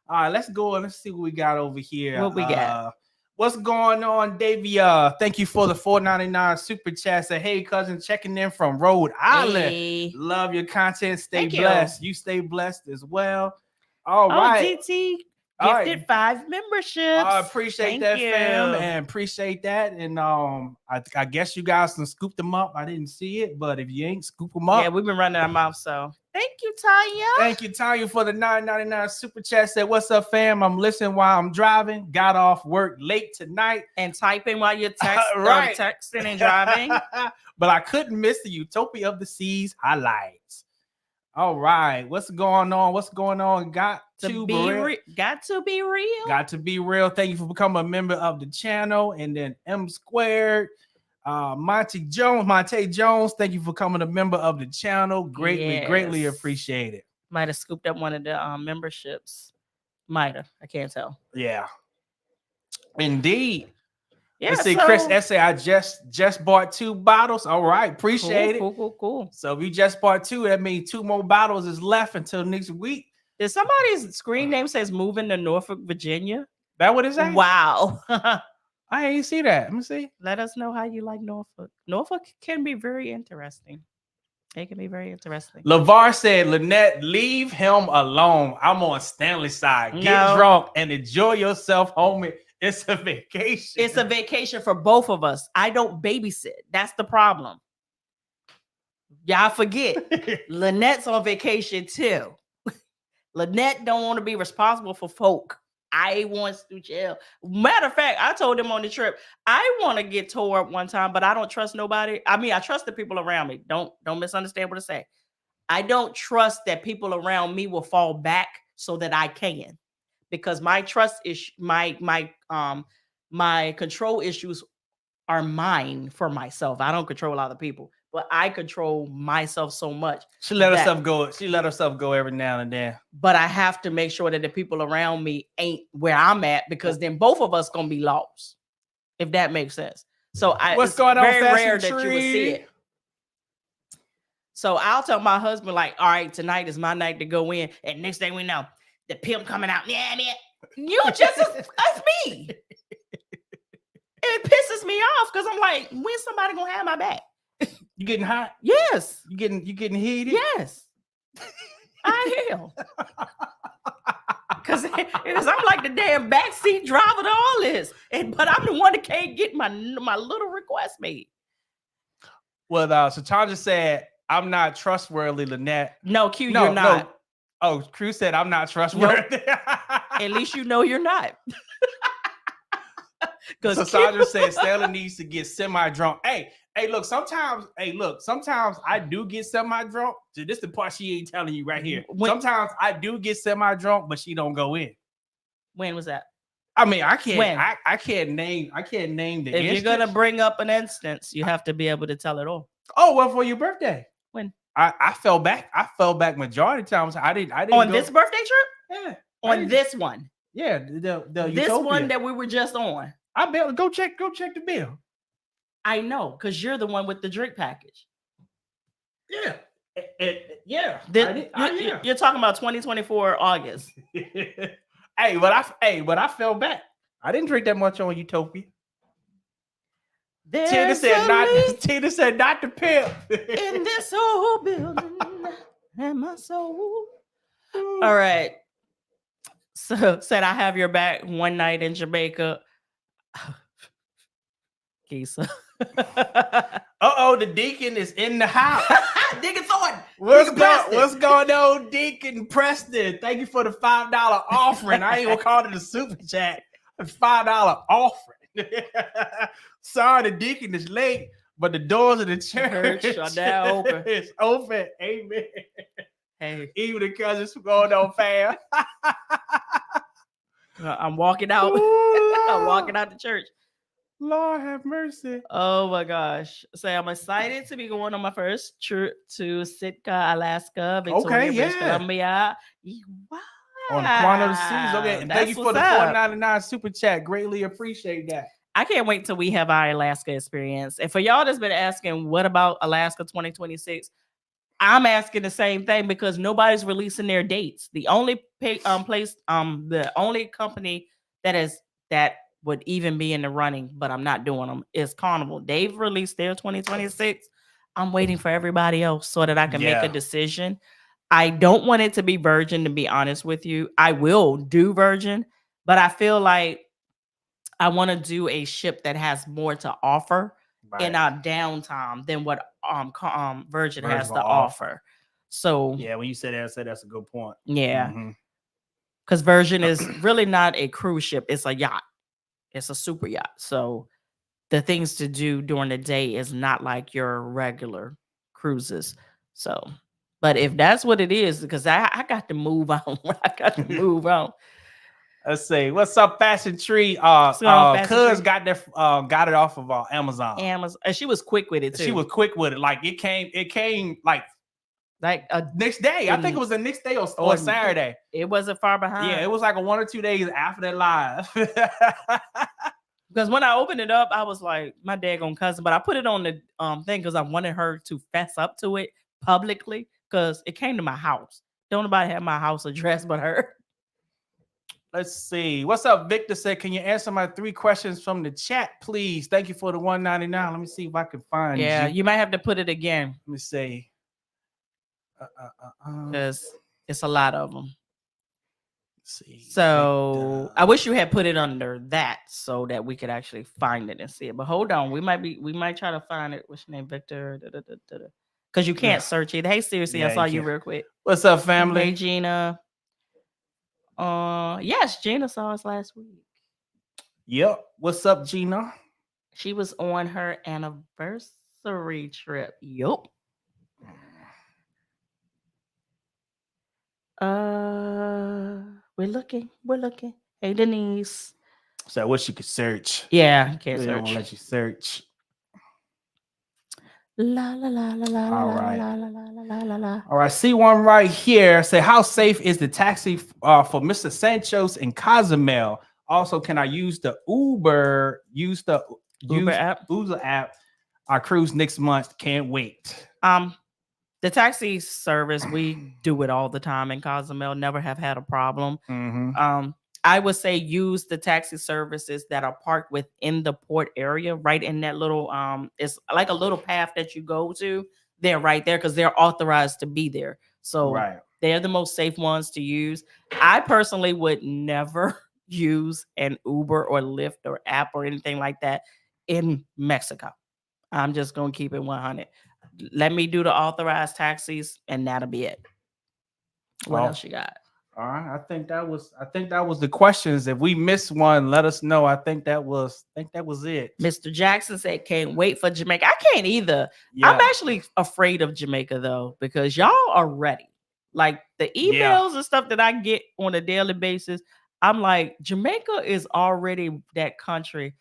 All right, let's go and let's see what we got over here. What we got? What's going on, Davey? Thank you for the $4.99 super chat. Say, hey, cousin, checking in from Rhode Island. Hey. Love your content. Stay blessed. You stay blessed as well. All right. DT. Gifted 5 memberships. I appreciate that, fam, and appreciate that. And I guess you guys can scoop them up. I didn't see it, but if you ain't, scoop them up. Yeah, we've been running our mouth. So thank you, Tanya. Thank you, Tanya, for the $9.99 super chat. Said, what's up, fam? I'm listening while I'm driving. Got off work late tonight. And typing while you're texting and driving. But I couldn't miss the Utopia of the Seas highlights. All right, what's going on? What's going on? Got to be real. Got to be real. Thank you for becoming a member of the channel. And then M Squared, Monte Jones. Thank you for becoming a member of the channel. Greatly appreciate it. Might have scooped up one of the memberships. Might have. I can't tell. Yeah, indeed. Yeah, let's see, Chris S.A. I just bought 2 bottles. All right, appreciate it. Cool. So if you just bought 2, that means 2 more bottles is left until next week. Did somebody's screen name says moving to Norfolk, Virginia? That what it says? Wow. I ain't see that. Let me see. Let us know how you like Norfolk. Norfolk can be very interesting. It can be very interesting. LeVar said, Lynette, leave him alone. I'm on Stanley's side. Get drunk and enjoy yourself, homie. It's a vacation. It's a vacation for both of us. I don't babysit. That's the problem. Y'all forget. Lynette's on vacation too. Lynette don't want to be responsible for folk. I wants to chill. Matter of fact, I told him on the trip, I want to get tore up one time, but I don't trust nobody. I mean, I trust the people around me. Don't misunderstand what I say. I don't trust that people around me will fall back so that I can. Because my trust is my control issues are mine for myself. I don't control other people, but I control myself so much. She let herself go. She let herself go every now and then. But I have to make sure that the people around me ain't where I'm at, because then both of us gonna be lost. If that makes sense. So what's going on? Very rare that you would see it. So I'll tell my husband, like, all right, tonight is my night to go in, and next thing we know, the pimp coming out. Yeah, man. You just as me. It pisses me off because I'm like, when's somebody gonna have my back? You getting hot? Yes. You getting heated? Yes. I am. Because I'm like the damn backseat driver to all this. But I'm the one that can't get my little request made. Well, so Chandra said, I'm not trustworthy, Lynette. No, Q, you're not. No. Oh, Cruz said, I'm not trustworthy. Nope. At least you know you're not. So Sandra said Stella needs to get semi-drunk. Hey, look, sometimes I do get semi-drunk. So this is the part she ain't telling you right here. Sometimes I do get semi-drunk, but she don't go in. When was that? I mean, I can't name the If you're gonna bring up an instance, you have to be able to tell it all. Oh, well, for your birthday. When? I fell back. I fell back majority of times. I didn't on this birthday trip? Yeah. On this one. Yeah, the this Utopia. one that we were just on. I bet go check the bill. I know, because you're the one with the drink package. Yeah. Yeah. You're talking about 2024 August. But I fell back. I didn't drink that much on Utopia. Tina said not the pimp. In this whole building and my soul. All right. So said I have your back one night in Jamaica. Kisa. The deacon is in the house. Deacon Thornton. What's going on, Deacon Preston? Thank you for the $5 offering. I ain't gonna call it a super chat. A $5 offering. Sorry, the deacon is late, but the doors of the church are now open. It's open. Amen. Hey, Even the cousins going on, fam. I'm walking out. I'm walking out the church. Lord have mercy. Oh my gosh. So I'm excited to be going on my first trip to Sitka, Alaska, Victoria, British Columbia. Wow. On the Quant of the Seas. Okay. And thank you for the $4.99 super chat. Greatly appreciate that. I can't wait till we have our Alaska experience. And for y'all that's been asking, what about Alaska 2026? I'm asking the same thing because nobody's releasing their dates. The only the only company that would even be in the running, but I'm not doing them, is Carnival. They've released their 2026. I'm waiting for everybody else so that I can make a decision. I don't want it to be Virgin, to be honest with you. I will do Virgin, but I feel like I want to do a ship that has more to offer in our downtime than what Virgin has to offer. So yeah, when you said that, I said that's a good point. Yeah, because Virgin is really not a cruise ship; it's a yacht. It's a super yacht. So the things to do during the day is not like your regular cruises. So, but if that's what it is, because I got to move on. I got to move on. Let's see. What's up, Fashion Tree? Cuz got it off of Amazon. And she was quick with it too. She was quick with it. Like it came like next day. I think it was the next day or Saturday. It wasn't far behind. Yeah, it was like 1 or 2 days after that live. Because when I opened it up, I was like, my daggone cousin. But I put it on the thing because I wanted her to fess up to it publicly because it came to my house. Don't nobody have my house address but her. Let's see. What's up? Victor said, can you answer my 3 questions from the chat, please? Thank you for the $1.99. Let me see if I can find you. Yeah, you might have to put it again. Let me see. Because it's a lot of them. Let's see. So I wish you had put it under that so that we could actually find it and see it. But hold on, we might try to find it. What's your name, Victor? Because you can't search it. Hey, seriously, I saw you real quick. What's up, family? Hey, Gina. Yes, Gina saw us last week. Yep. What's up, Gina? She was on her anniversary trip. Yup. We're looking. Hey, Denise. So I wish you could search. Yeah, you can't search. Won't let you search. La la la la la la la la la la. All right, see one right here. Say, how safe is the taxi for Mr. Sancho's in Cozumel? Also, can I use the Uber app? Our cruise next month. Can't wait. The taxi service, we do it all the time in Cozumel. Never have had a problem. I would say use the taxi services that are parked within the port area, right in that little it's like a little path that you go to. They're right there because they're authorized to be there. So they're the most safe ones to use. I personally would never use an Uber or Lyft or app or anything like that in Mexico. I'm just gonna keep it 100. Let me do the authorized taxis, and that'll be it. What else you got? All right, I think that was the questions. If we missed one, let us know. I think that was it. Mr. Jackson said, "Can't wait for Jamaica." I can't either. Yeah. I'm actually afraid of Jamaica though, because y'all are ready. Like the emails and stuff that I get on a daily basis, I'm like, Jamaica is already that country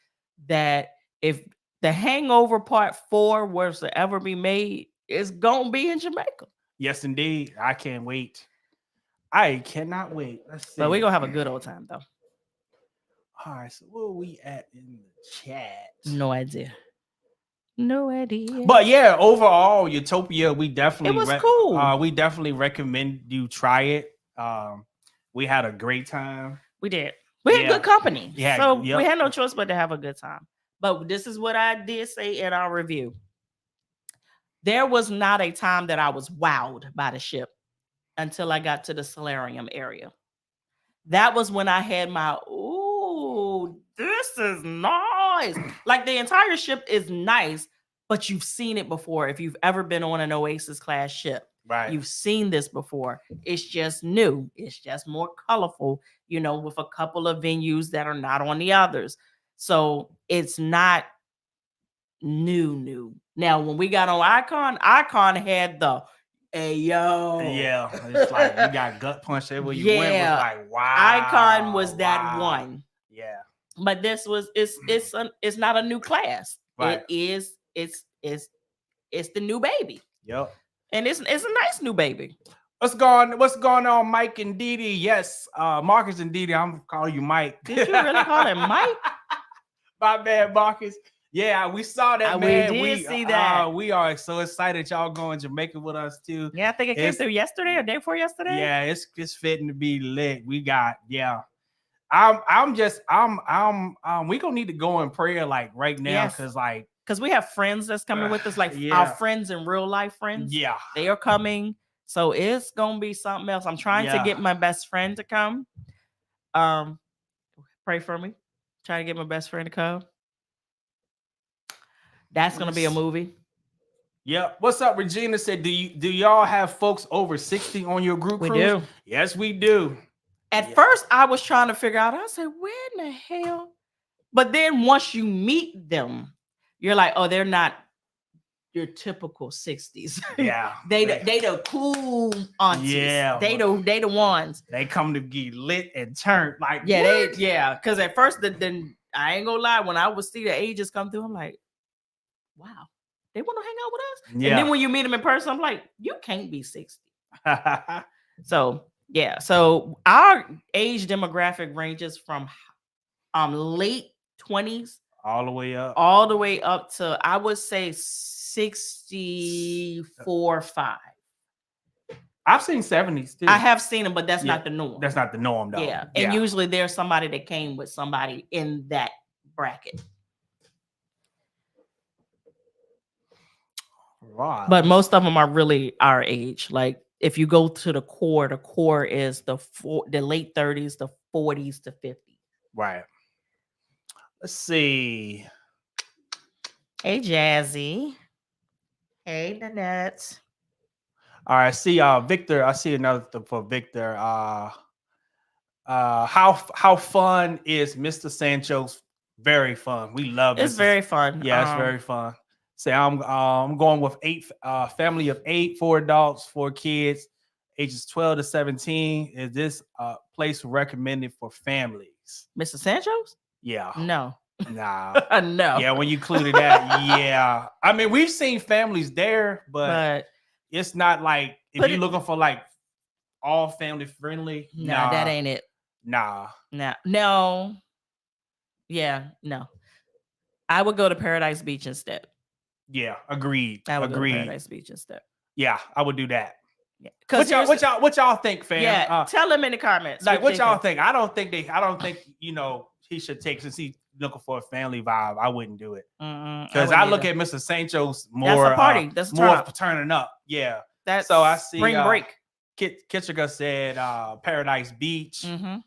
that if the Hangover Part 4 was to ever be made, it's gonna be in Jamaica. Yes, indeed. I can't wait. I cannot wait. Let's see. But we're gonna have a good old time though. All right, so where are we at in the chat? No idea. But yeah, overall, Utopia, we definitely it was cool. We definitely recommend you try it. We had a great time. We did. We had good company. Yeah, so we had no choice but to have a good time. But this is what I did say in our review. There was not a time that I was wowed by the ship until I got to the solarium area. that was when I had my, ooh, this is nice. Like the entire ship is nice, but you've seen it before. If you've ever been on an Oasis class ship, Right. you've seen this before. It's just new. It's just more colorful, with a couple of venues that are not on the others. So it's not new. Now, when we got on Icon had the, hey, yo. Yeah, it's like you got gut punch everywhere you went. Was like, wow. Icon was that one. Yeah. But this was it's not a new class. Right. It's the new baby. Yep. And it's a nice new baby. What's going on, Mike and Dee Dee? Yes, Marcus and Dee Dee. I'm calling you Mike. Did you really call him Mike? My bad, Marcus. Yeah, we saw that, man. We did see that. We are so excited y'all going to Jamaica with us too. Yeah, I think it came through yesterday or day before yesterday. Yeah, it's fitting to be lit. We got, yeah. I'm we gonna need to go in prayer like right now, because we have friends that's coming with us, like our friends in real life friends. Yeah, they are coming, so it's gonna be something else. I'm trying to get my best friend to come. Pray for me. Trying to get my best friend to come. That's gonna be a movie. Yep. What's up? Regina said, do y'all have folks over 60 on your group cruise? We do. Yes, we do. At first, I was trying to figure out. I said, "Where in the hell?" But then once you meet them, you're like, "Oh, they're not your typical 60s." Yeah, they the cool aunties. Yeah, they the ones. They come to get lit and turned like Because at first, then I ain't gonna lie, when I would see the ages come through, I'm like, "Wow, they want to hang out with us." Yeah. And then when you meet them in person, I'm like, "You can't be 60." So. Yeah, so our age demographic ranges from late 20s all the way up to, I would say, 64, 5. I've seen 70s too. I have seen them, but that's not the norm. That's not the norm, though. Yeah, and usually there's somebody that came with somebody in that bracket. Right. But most of them are really our age. Like, if you go to the core is the late 30s, the 40s to 50s. Right. Let's see. Hey, Jazzy. Hey, Nanette. All right. See, Victor. I see another thing for Victor. How fun is Mr. Sancho's? Very fun. We love it. It's very fun. Yeah, it's very fun. Say I'm going with 8 family of 8, 4 adults, 4 kids, ages 12 to 17. Is this place recommended for families? Mr. Sancho's? Yeah. No. Nah. No. Yeah, when you included that, yeah. I mean, we've seen families there, but it's not like if you're looking for like all family friendly. Nah, that ain't it. Nah. No. Yeah, no. I would go to Paradise Beach instead. Yeah, agreed. I would go to Paradise Beach instead. Yeah, I would do that. Yeah. What y'all think, fam? Yeah, tell them in the comments. Like what y'all think. I don't think he should take, since he's looking for a family vibe. I wouldn't do it. Because I look at Mr. Sancho's more. That's a party. That's more turning up. Yeah. That's so I see spring break. Kitchiga said Paradise Beach. Mm-hmm.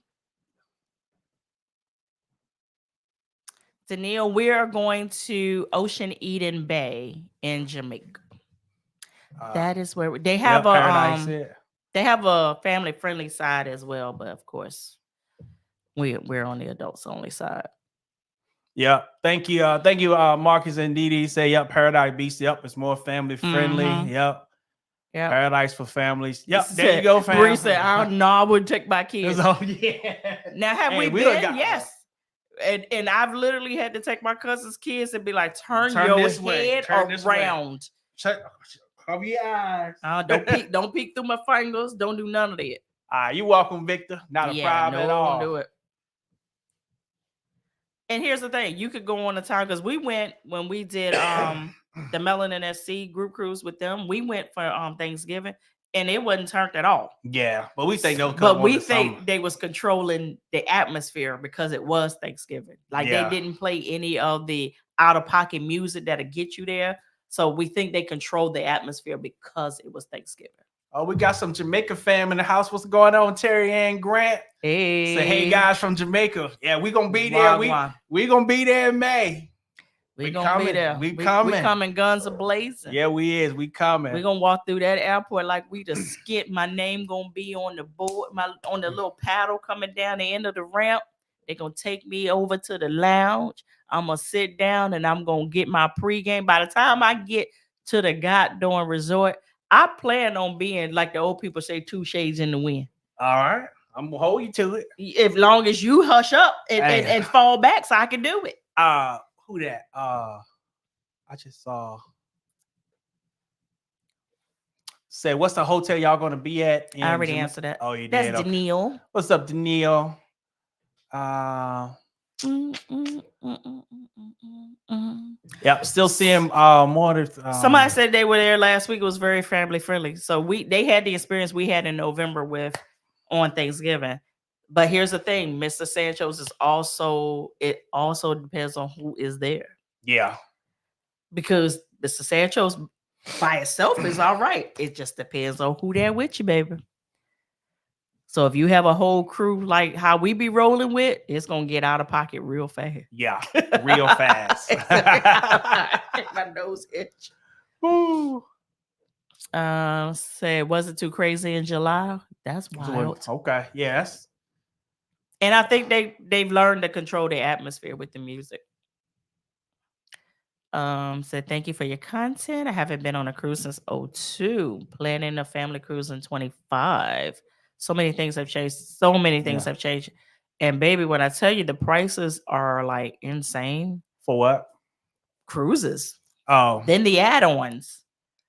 Danielle, we are going to Ocean Eden Bay in Jamaica. That is where they have they have a family friendly side as well, but of course, we're on the adults only side. Yeah, thank you, Marcus and Dee Dee say, yep, Paradise Beach. Yep, it's more family friendly. Mm-hmm. Yep. Paradise for families. Yep, there you go, fam. Bree said, I wouldn't take my kids. Oh yeah. Now have we been? Yes. And I've literally had to take my cousin's kids and be like, turn your head around. Cover your eyes. Don't peek through my fingers. Don't do none of that. You're welcome, Victor. Not a problem at all. Do it. And here's the thing: you could go on a time, because we went when we did the Melanin SC group cruise with them. We went for Thanksgiving, and it wasn't turned at all. Yeah, but we think they'll come. But we think they was controlling the atmosphere because it was Thanksgiving. Like they didn't play any of the out of pocket music that'll get you there. So we think they controlled the atmosphere because it was Thanksgiving. Oh, we got some Jamaica fam in the house. What's going on, Terry Ann Grant? Hey, Say, hey guys from Jamaica. Yeah, we gonna be there. We gonna be there in May. We gonna be there. We coming. We coming guns a blazing. Yeah, we is. We coming. We gonna walk through that airport like we the skit. My name gonna be on the board, on the little paddle coming down the end of the ramp. They gonna take me over to the lounge. I'm gonna sit down and I'm gonna get my pregame. By the time I get to the goddamn resort, I plan on being like the old people say, 2 shades in the wind. All right, I'm gonna hold you to it. As long as you hush up and fall back, so I can do it. Who that? I just saw. Say, what's the hotel y'all gonna be at? I already answered that. Oh, you did. That's Daniil. Okay. What's up, Daniil? Yep, still seeing more. Somebody said they were there last week. It was very family friendly. So they had the experience we had in November on Thanksgiving. But here's the thing, Mr. Sancho's it also depends on who is there. Yeah. Because Mr. Sancho's by itself is all right. It just depends on who there with you, baby. So if you have a whole crew like how we be rolling with, it's gonna get out of pocket real fast. Yeah, real fast. My nose itch. Woo. Say, was it too crazy in July? That's wild. Okay, yes. And I think they've learned to control the atmosphere with the music. Said thank you for your content. I haven't been on a cruise since 2002. Planning a family cruise in 25. So many things have changed. Have changed. And baby, when I tell you the prices are like insane. For what? Cruises. Oh. Then the add-ons.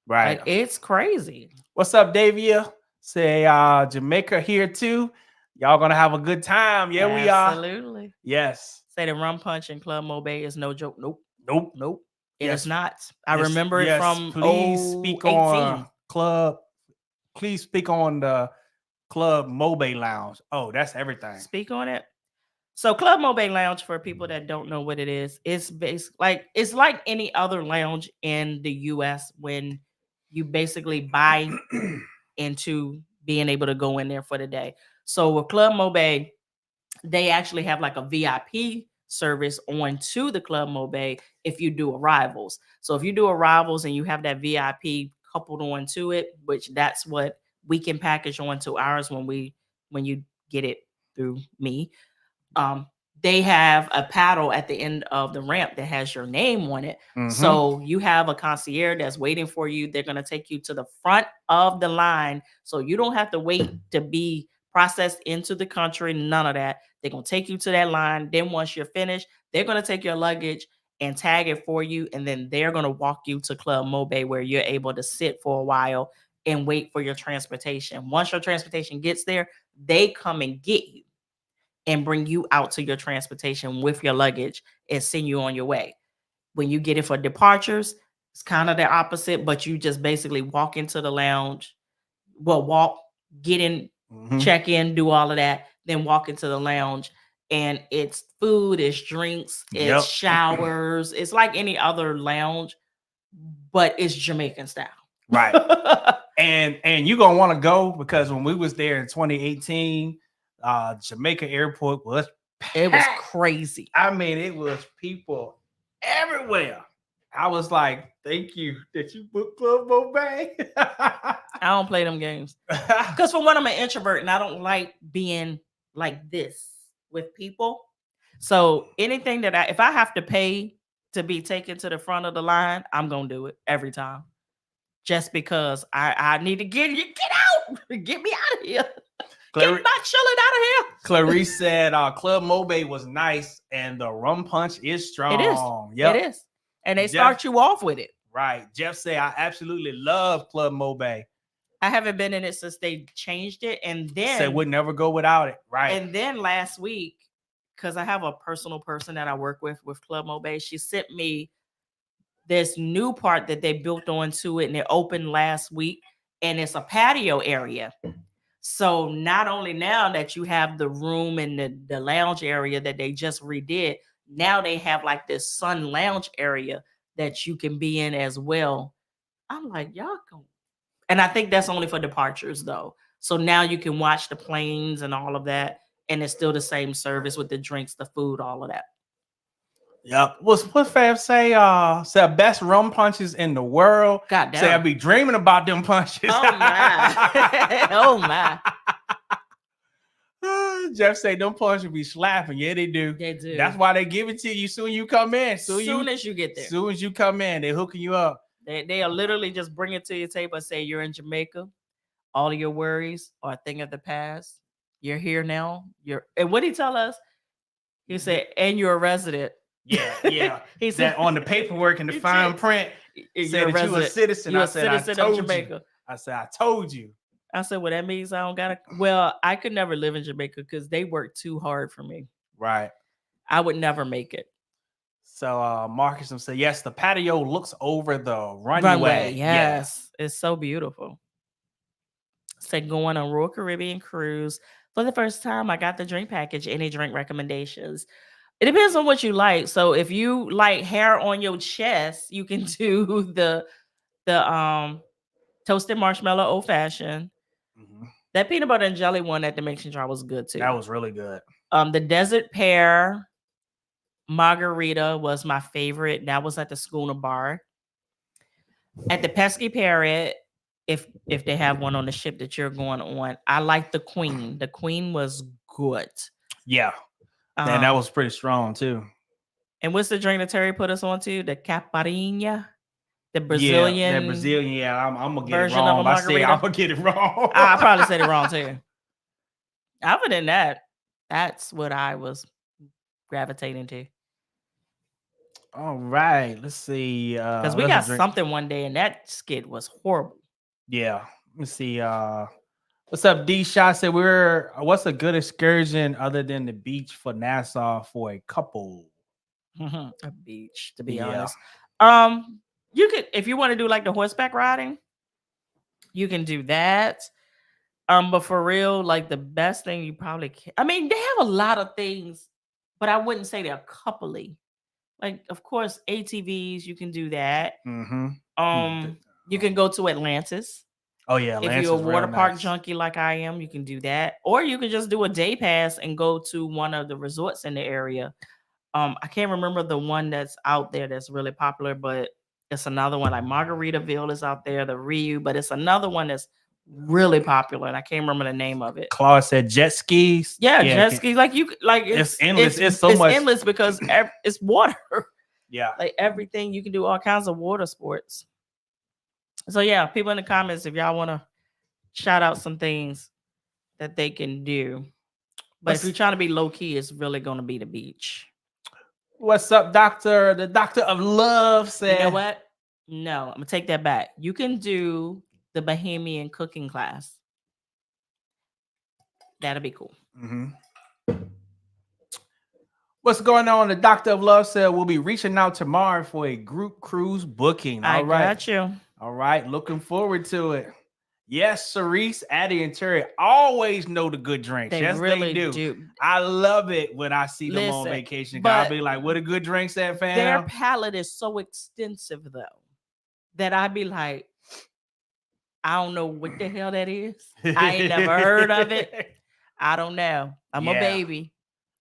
Right. Like, it's crazy. What's up, Davia? Say Jamaica here too. Y'all gonna have a good time. Yeah, we are. Absolutely. Yes. Say the rum punch in Club Mobe is no joke. Nope. It is not. I remember it from please speak on club. Please speak on the Club Mobe Lounge. Oh, that's everything. Speak on it. So Club Mobe Lounge, for people that don't know what it is, it's it's like any other lounge in the US when you basically buy into being able to go in there for the day. So with Club Mobe, they actually have like a VIP service on to the Club Mobe if you do arrivals. So if you do arrivals and you have that VIP coupled on to it, which that's what we can package onto ours when you get it through me. They have a paddle at the end of the ramp that has your name on it. Mm-hmm. So you have a concierge that's waiting for you. They're going to take you to the front of the line. So you don't have to wait to be processed into the country. None of that. They're going to take you to that line. Then once you're finished, they're going to take your luggage and tag it for you. And then they're going to walk you to Club Mobe where you're able to sit for a while and wait for your transportation. Once your transportation gets there, they come and get you and bring you out to your transportation with your luggage and send you on your way. When you get it for departures, it's kind of the opposite, but you just basically walk into the lounge, get in, check in, do all of that, then walk into the lounge. And it's food, it's drinks, it's showers. It's like any other lounge, but it's Jamaican style. Right. and you're going to want to go because when we was there in 2018, Jamaica airport was packed. It was crazy. I mean, it was people everywhere. I was like, thank you that you booked Club Mobe. I don't play them games. Because for one, I'm an introvert and I don't like being like this with people. So anything that if I have to pay to be taken to the front of the line, I'm going to do it every time. Just because I need to get out. Get me out of here. Get my chilling out of here. Clarice said Club Mobe was nice and the rum punch is strong. It is. Yep. It is. And they start you off with it. Right. Jeff said, I absolutely love Club Mobe. I haven't been in it since they changed it. And then said would never go without it. Right. And then last week, because I have a personal person that I work with Club Mobe, she sent me this new part that they built onto it and it opened last week. And it's a patio area. So not only now that you have the room and the lounge area that they just redid, now they have like this sun lounge area that you can be in as well. I'm like, y'all go And I think that's only for departures though. So now you can watch the planes and all of that, and it's still the same service with the drinks, the food, all of that. Yep. What Fab say? Say best rum punches in the world. God damn. Say I be dreaming about them punches. Oh my. Oh my. Jeff say them punches be slapping. Yeah, they do. They do. That's why they give it to you soon you come in. Soon as you get there. Soon as you come in, they hooking you up. They are literally just bring it to your table and say you're in Jamaica. All of your worries are a thing of the past. You're here now. And what did he tell us? He said, and you're a resident. Yeah. He said that on the paperwork and the fine print said that you a citizen. You're I said, I told you. Jamaica. I said, I told you. I said, well, that means I don't gotta. Well, I could never live in Jamaica because they work too hard for me. Right. I would never make it. So Marcus said, yes, the patio looks over the runway. Yes. It's so beautiful. Said going on Royal Caribbean cruise. For the first time, I got the drink package. Any drink recommendations? It depends on what you like. So if you like hair on your chest, you can do the toasted marshmallow old fashioned. Mm-hmm. That peanut butter and jelly one at the Dimension Jar was good too. That was really good. The desert pear margarita was my favorite. That was at the Schooner Bar. At the Pesky Parrot, if they have one on the ship that you're going on, I like the Queen. The Queen was good. Yeah. And that was pretty strong too. And what's the drink that Terry put us on to? The Caipirinha, the Brazilian. Yeah, that Brazilian. Yeah, I'm gonna get it version wrong. of a I say I'm gonna get it wrong. I probably said it wrong too. Other than that, that's what I was gravitating to. All right, let's see. Because we got something one day, and that skit was horrible. Yeah, let's see. What's up, D Shot? Said what's a good excursion other than the beach for Nassau for a couple? A beach, to be honest. You could, if you want to do like the horseback riding, you can do that. But for real, like the best thing you probably can. I mean, they have a lot of things, but I wouldn't say they're coupley. Like, of course, ATVs, you can do that. Mm-hmm. You can go to Atlantis. Oh yeah, Atlantis, if you're a water park junkie like I am, you can do that. Or you can just do a day pass and go to one of the resorts in the area. I can't remember the one that's out there that's really popular, but it's another one. Like Margaritaville is out there, the Rio, but it's another one that's really popular, and I can't remember the name of it. Claude said jet skis. Yeah, jet skis. Like it's endless. It's so much endless because it's water. Yeah, like everything you can do, all kinds of water sports. So yeah, people in the comments, if y'all want to shout out some things that they can do. But if you're trying to be low key, it's really going to be the beach. What's up, Doctor? The Doctor of Love said. You know what? No, I'm gonna take that back. You can do the Bahamian cooking class. That'll be cool. Mm-hmm. What's going on? The Doctor of Love said we'll be reaching out tomorrow for a group cruise booking. All right. Got you. All right, looking forward to it. Yes, Cerise, Addie, and Terry always know the good drinks. They really do. I love it when I see them on vacation. I'll be like, "What a good drinks at, fam?" Their palate is so extensive, though, that I'd be like, I don't know what the hell that is. I ain't never heard of it. I don't know. I'm a baby.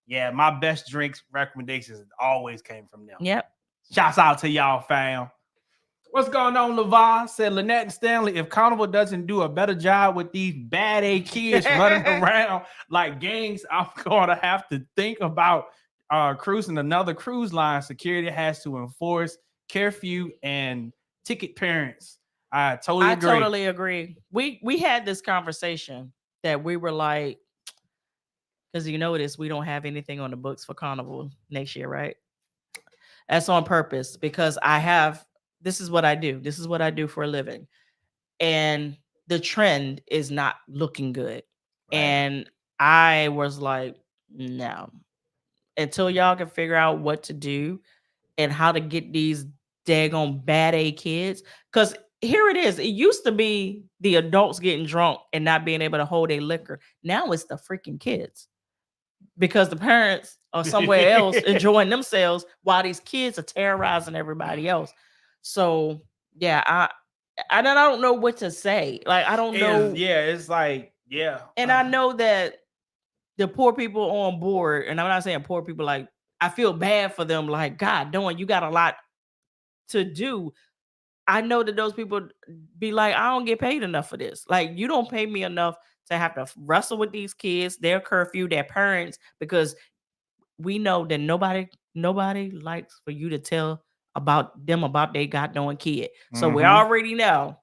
Yeah, my best drinks recommendations always came from them. Yep. Shouts out to y'all, fam. What's going on, LeVar? Said Lynette and Stanley, if Carnival doesn't do a better job with these bad A kids running around like gangs, I'm going to have to think about cruising another cruise line. Security has to enforce curfew and ticket parents. I totally agree. We had this conversation that we were like, because you notice we don't have anything on the books for Carnival next year, right? That's on purpose because this is what I do. This is what I do for a living. And the trend is not looking good. Right. And I was like, no. Until y'all can figure out what to do and how to get these daggone bad A kids. Because here it is. It used to be the adults getting drunk and not being able to hold their liquor. Now it's the freaking kids. Because the parents are somewhere else enjoying themselves while these kids are terrorizing everybody else. So yeah, I don't know what to say. Like, I don't know. It's like, And I know that the poor people on board, and I'm not saying poor people, like, I feel bad for them. Like, God, you got a lot to do. I know that those people be like, I don't get paid enough for this. Like, you don't pay me enough to have to wrestle with these kids, their curfew, their parents, because we know that nobody likes for you to tell about their goddamn kid. So we already know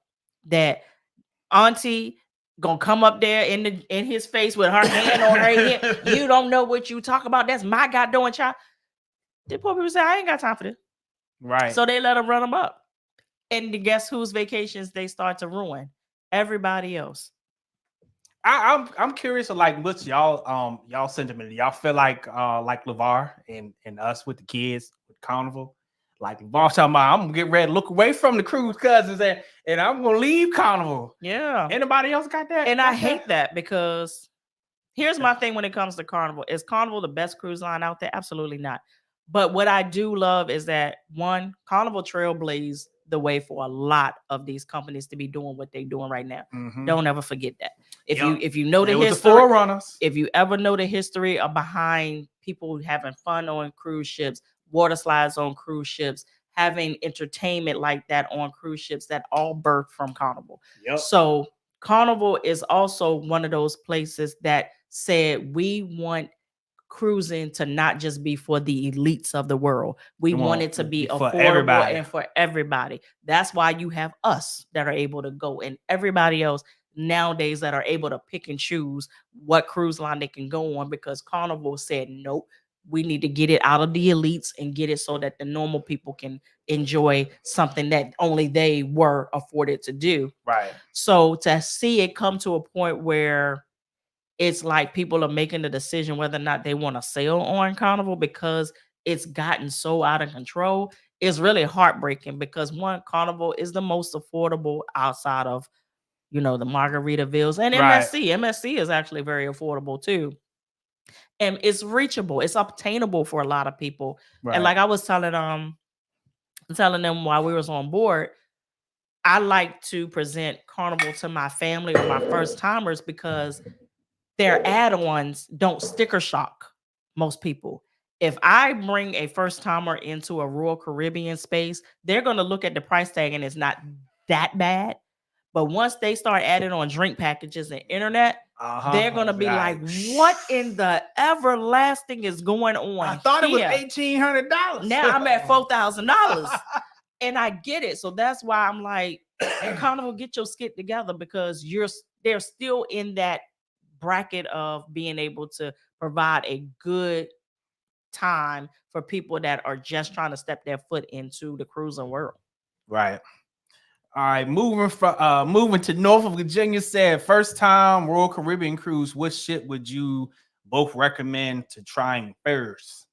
that auntie gonna come up there in his face with her hand on her hip. You don't know what you talk about. That's my goddamn child. The poor people say, I ain't got time for this. Right. So they let them run them up. And guess whose vacations they start to ruin? Everybody else. I'm curious of like what's y'all sentiment. Y'all feel like LeVar and us with the kids with Carnival. Like LeVar talking about, I'm gonna get ready to look away from the cruise cousins and I'm gonna leave Carnival. Yeah. Anybody else got that? And I hate that because here's my thing when it comes to Carnival. Is Carnival the best cruise line out there? Absolutely not. But what I do love is that one, Carnival trailblazed the way for a lot of these companies to be doing what they're doing right now. Don't ever forget that. If you know the history, forerunners. If you ever know the history of behind people having fun on cruise ships, water slides on cruise ships, having entertainment like that on cruise ships, that all birthed from Carnival. So Carnival is also one of those places that said we want cruising to not just be for the elites of the world. We want it to be affordable and for everybody. That's why you have us that are able to go, and everybody else nowadays that are able to pick and choose what cruise line they can go on, because Carnival said, nope, we need to get it out of the elites and get it so that the normal people can enjoy something that only they were afforded to do. Right. So to see it come to a point where it's like people are making the decision whether or not they want to sail on Carnival because it's gotten so out of control, is really heartbreaking, because one, Carnival is the most affordable outside of, the Margaritavilles and MSC. MSC is actually very affordable too. And it's reachable. It's obtainable for a lot of people. And like I was telling them while we was on board, I like to present Carnival to my family or my first timers because their add-ons don't sticker shock most people. If I bring a first timer into a Royal Caribbean space, they're going to look at the price tag and it's not that bad. But once they start adding on drink packages and internet, they're going to be like, what in the everlasting is going on? I thought it was $1,800. Now I'm at $4,000. And I get it. So that's why I'm like, Carnival, get your skit together, because they're still in that bracket of being able to provide a good time for people that are just trying to step their foot into the cruising world. Right. All right, moving to Norfolk, Virginia, said first time Royal Caribbean cruise. What ship would you both recommend to trying first?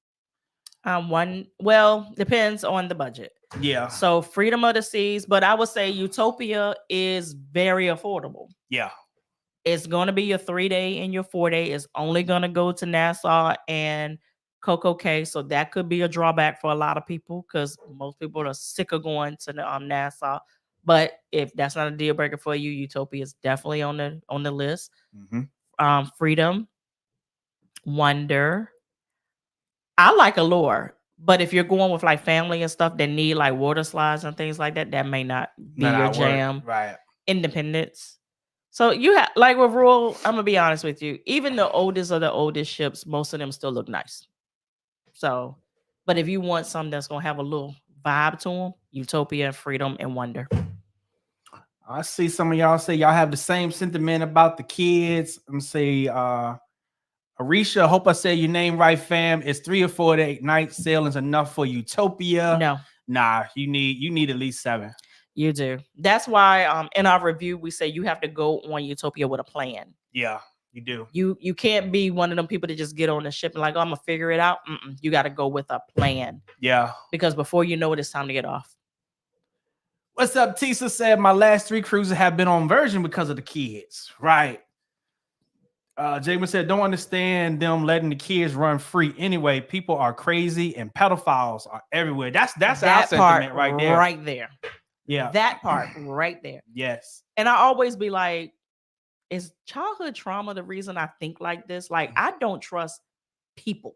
Depends on the budget. Yeah. So Freedom of the Seas, but I would say Utopia is very affordable. Yeah. It's going to be your 3-day and your 4-day. It's only going to go to Nassau and Coco Cay. So that could be a drawback for a lot of people, because most people are sick of going to the Nassau. But if that's not a deal breaker for you, Utopia is definitely on the list. Freedom, Wonder. I like Allure, but if you're going with like family and stuff that need like water slides and things like that, that may not be your jam. Right. Independence. So you have, like with Royal, I'm gonna be honest with you, even the oldest of the oldest ships, most of them still look nice. So, but if you want something that's gonna have a little vibe to them, Utopia, Freedom, and Wonder. I see some of y'all say y'all have the same sentiment about the kids. I'm say Arisha, hope I said your name right, fam. It's 3 or 4 night sailings enough for Utopia? No. Nah, you need at least 7. You do. That's why in our review we say you have to go on Utopia with a plan. Yeah, you do. You can't be one of them people that just get on the ship and like, oh, I'm gonna figure it out. You got to go with a plan. Yeah. Because before you know it, it's time to get off. What's up? Tisa said my last 3 cruises have been on version because of the kids. Right. Jamin said, don't understand them letting the kids run free anyway. People are crazy and pedophiles are everywhere. That's our sentiment right there. Right there. Yeah. That part right there. Yes. And I always be like, is childhood trauma the reason I think like this? Like, I don't trust people.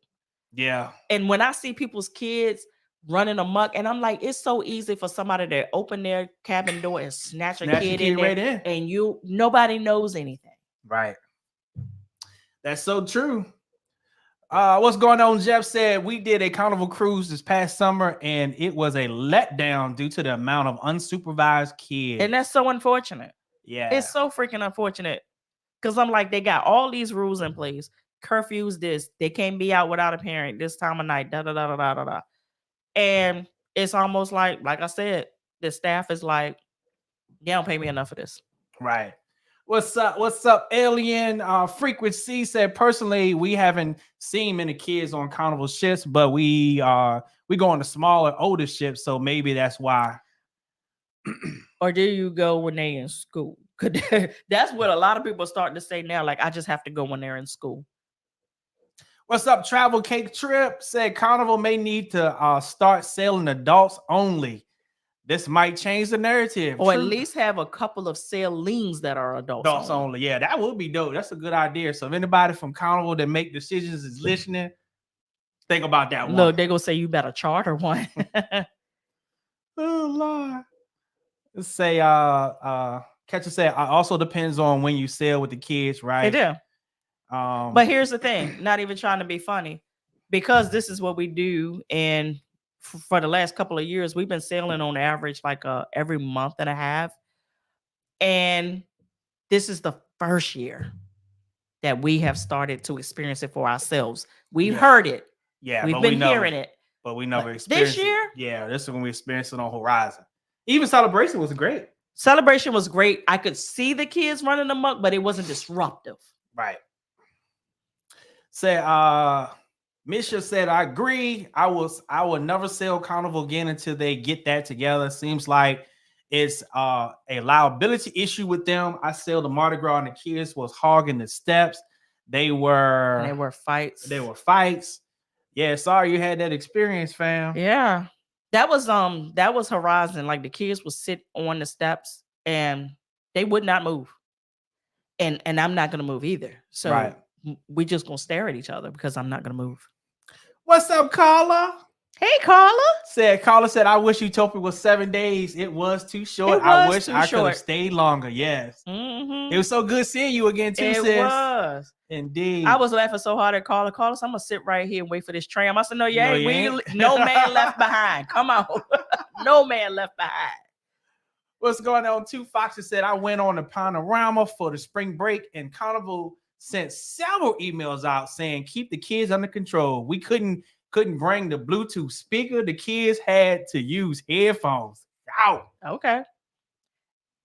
Yeah. And when I see people's kids running amok, and I'm like, it's so easy for somebody to open their cabin door and snatch a kid in there, right in. and nobody knows anything. Right. That's so true. What's going on? Jeff said we did a Carnival cruise this past summer, and it was a letdown due to the amount of unsupervised kids. And that's so unfortunate. Yeah. It's so freaking unfortunate. Because I'm like, they got all these rules in place. Curfews this. They can't be out without a parent this time of night. Da da da da da da da. And it's almost like I said, the staff is like, they don't pay me enough for this. Right. What's up? What's up, Alien? Frequency said, personally, we haven't seen many kids on Carnival ships, but we go on the smaller, older ships, so maybe that's why. Or do you go when they in school? That's what a lot of people are starting to say now. Like, I just have to go when they're in school. What's up, Travel Cake Trip? Said Carnival may need to start selling adults only. This might change the narrative. Or at least have a couple of sailings that are adults only. Yeah, that would be dope. That's a good idea. So if anybody from Carnival that make decisions is listening, think about that one. Look, they're going to say you better charter one. Oh, Lord. Let's say, Catcher said, also depends on when you sail with the kids, right? It do. But here's the thing, not even trying to be funny, because this is what we do, and for the last couple of years, we've been sailing on average like every month and a half. And this is the first year that we have started to experience it for ourselves. We've heard it. Yeah, we've been hearing it. But we never experienced this year. It. Yeah, this is when we experienced it on Horizon. Even Celebration was great. Celebration was great. I could see the kids running amok, but it wasn't disruptive. Right. Say, Misha said, I agree. I will never sail Carnival again until they get that together. Seems like it's a liability issue with them. I sailed the Mardi Gras and the kids was hogging the steps. They were fights. Yeah, sorry you had that experience, fam. Yeah. That was Horizon. Like, the kids would sit on the steps and they would not move. And I'm not gonna move either. So we just gonna stare at each other because I'm not gonna move. What's up, Carla? Hey, Carla. Carla said, I wish Utopia was 7 days. It was too short. I wish I could have stayed longer. Yes. Mm-hmm. It was so good seeing you again, too, sis. It was. Indeed. I was laughing so hard at Carla. Carla, I'm going to sit right here and wait for this tram. I said, no, no man left behind. Come on. No man left behind. What's going on? Two Foxes said, I went on a panorama for the spring break, and Carnival sent several emails out saying, keep the kids under control. We couldn't bring the Bluetooth speaker. The kids had to use headphones. Out. Okay.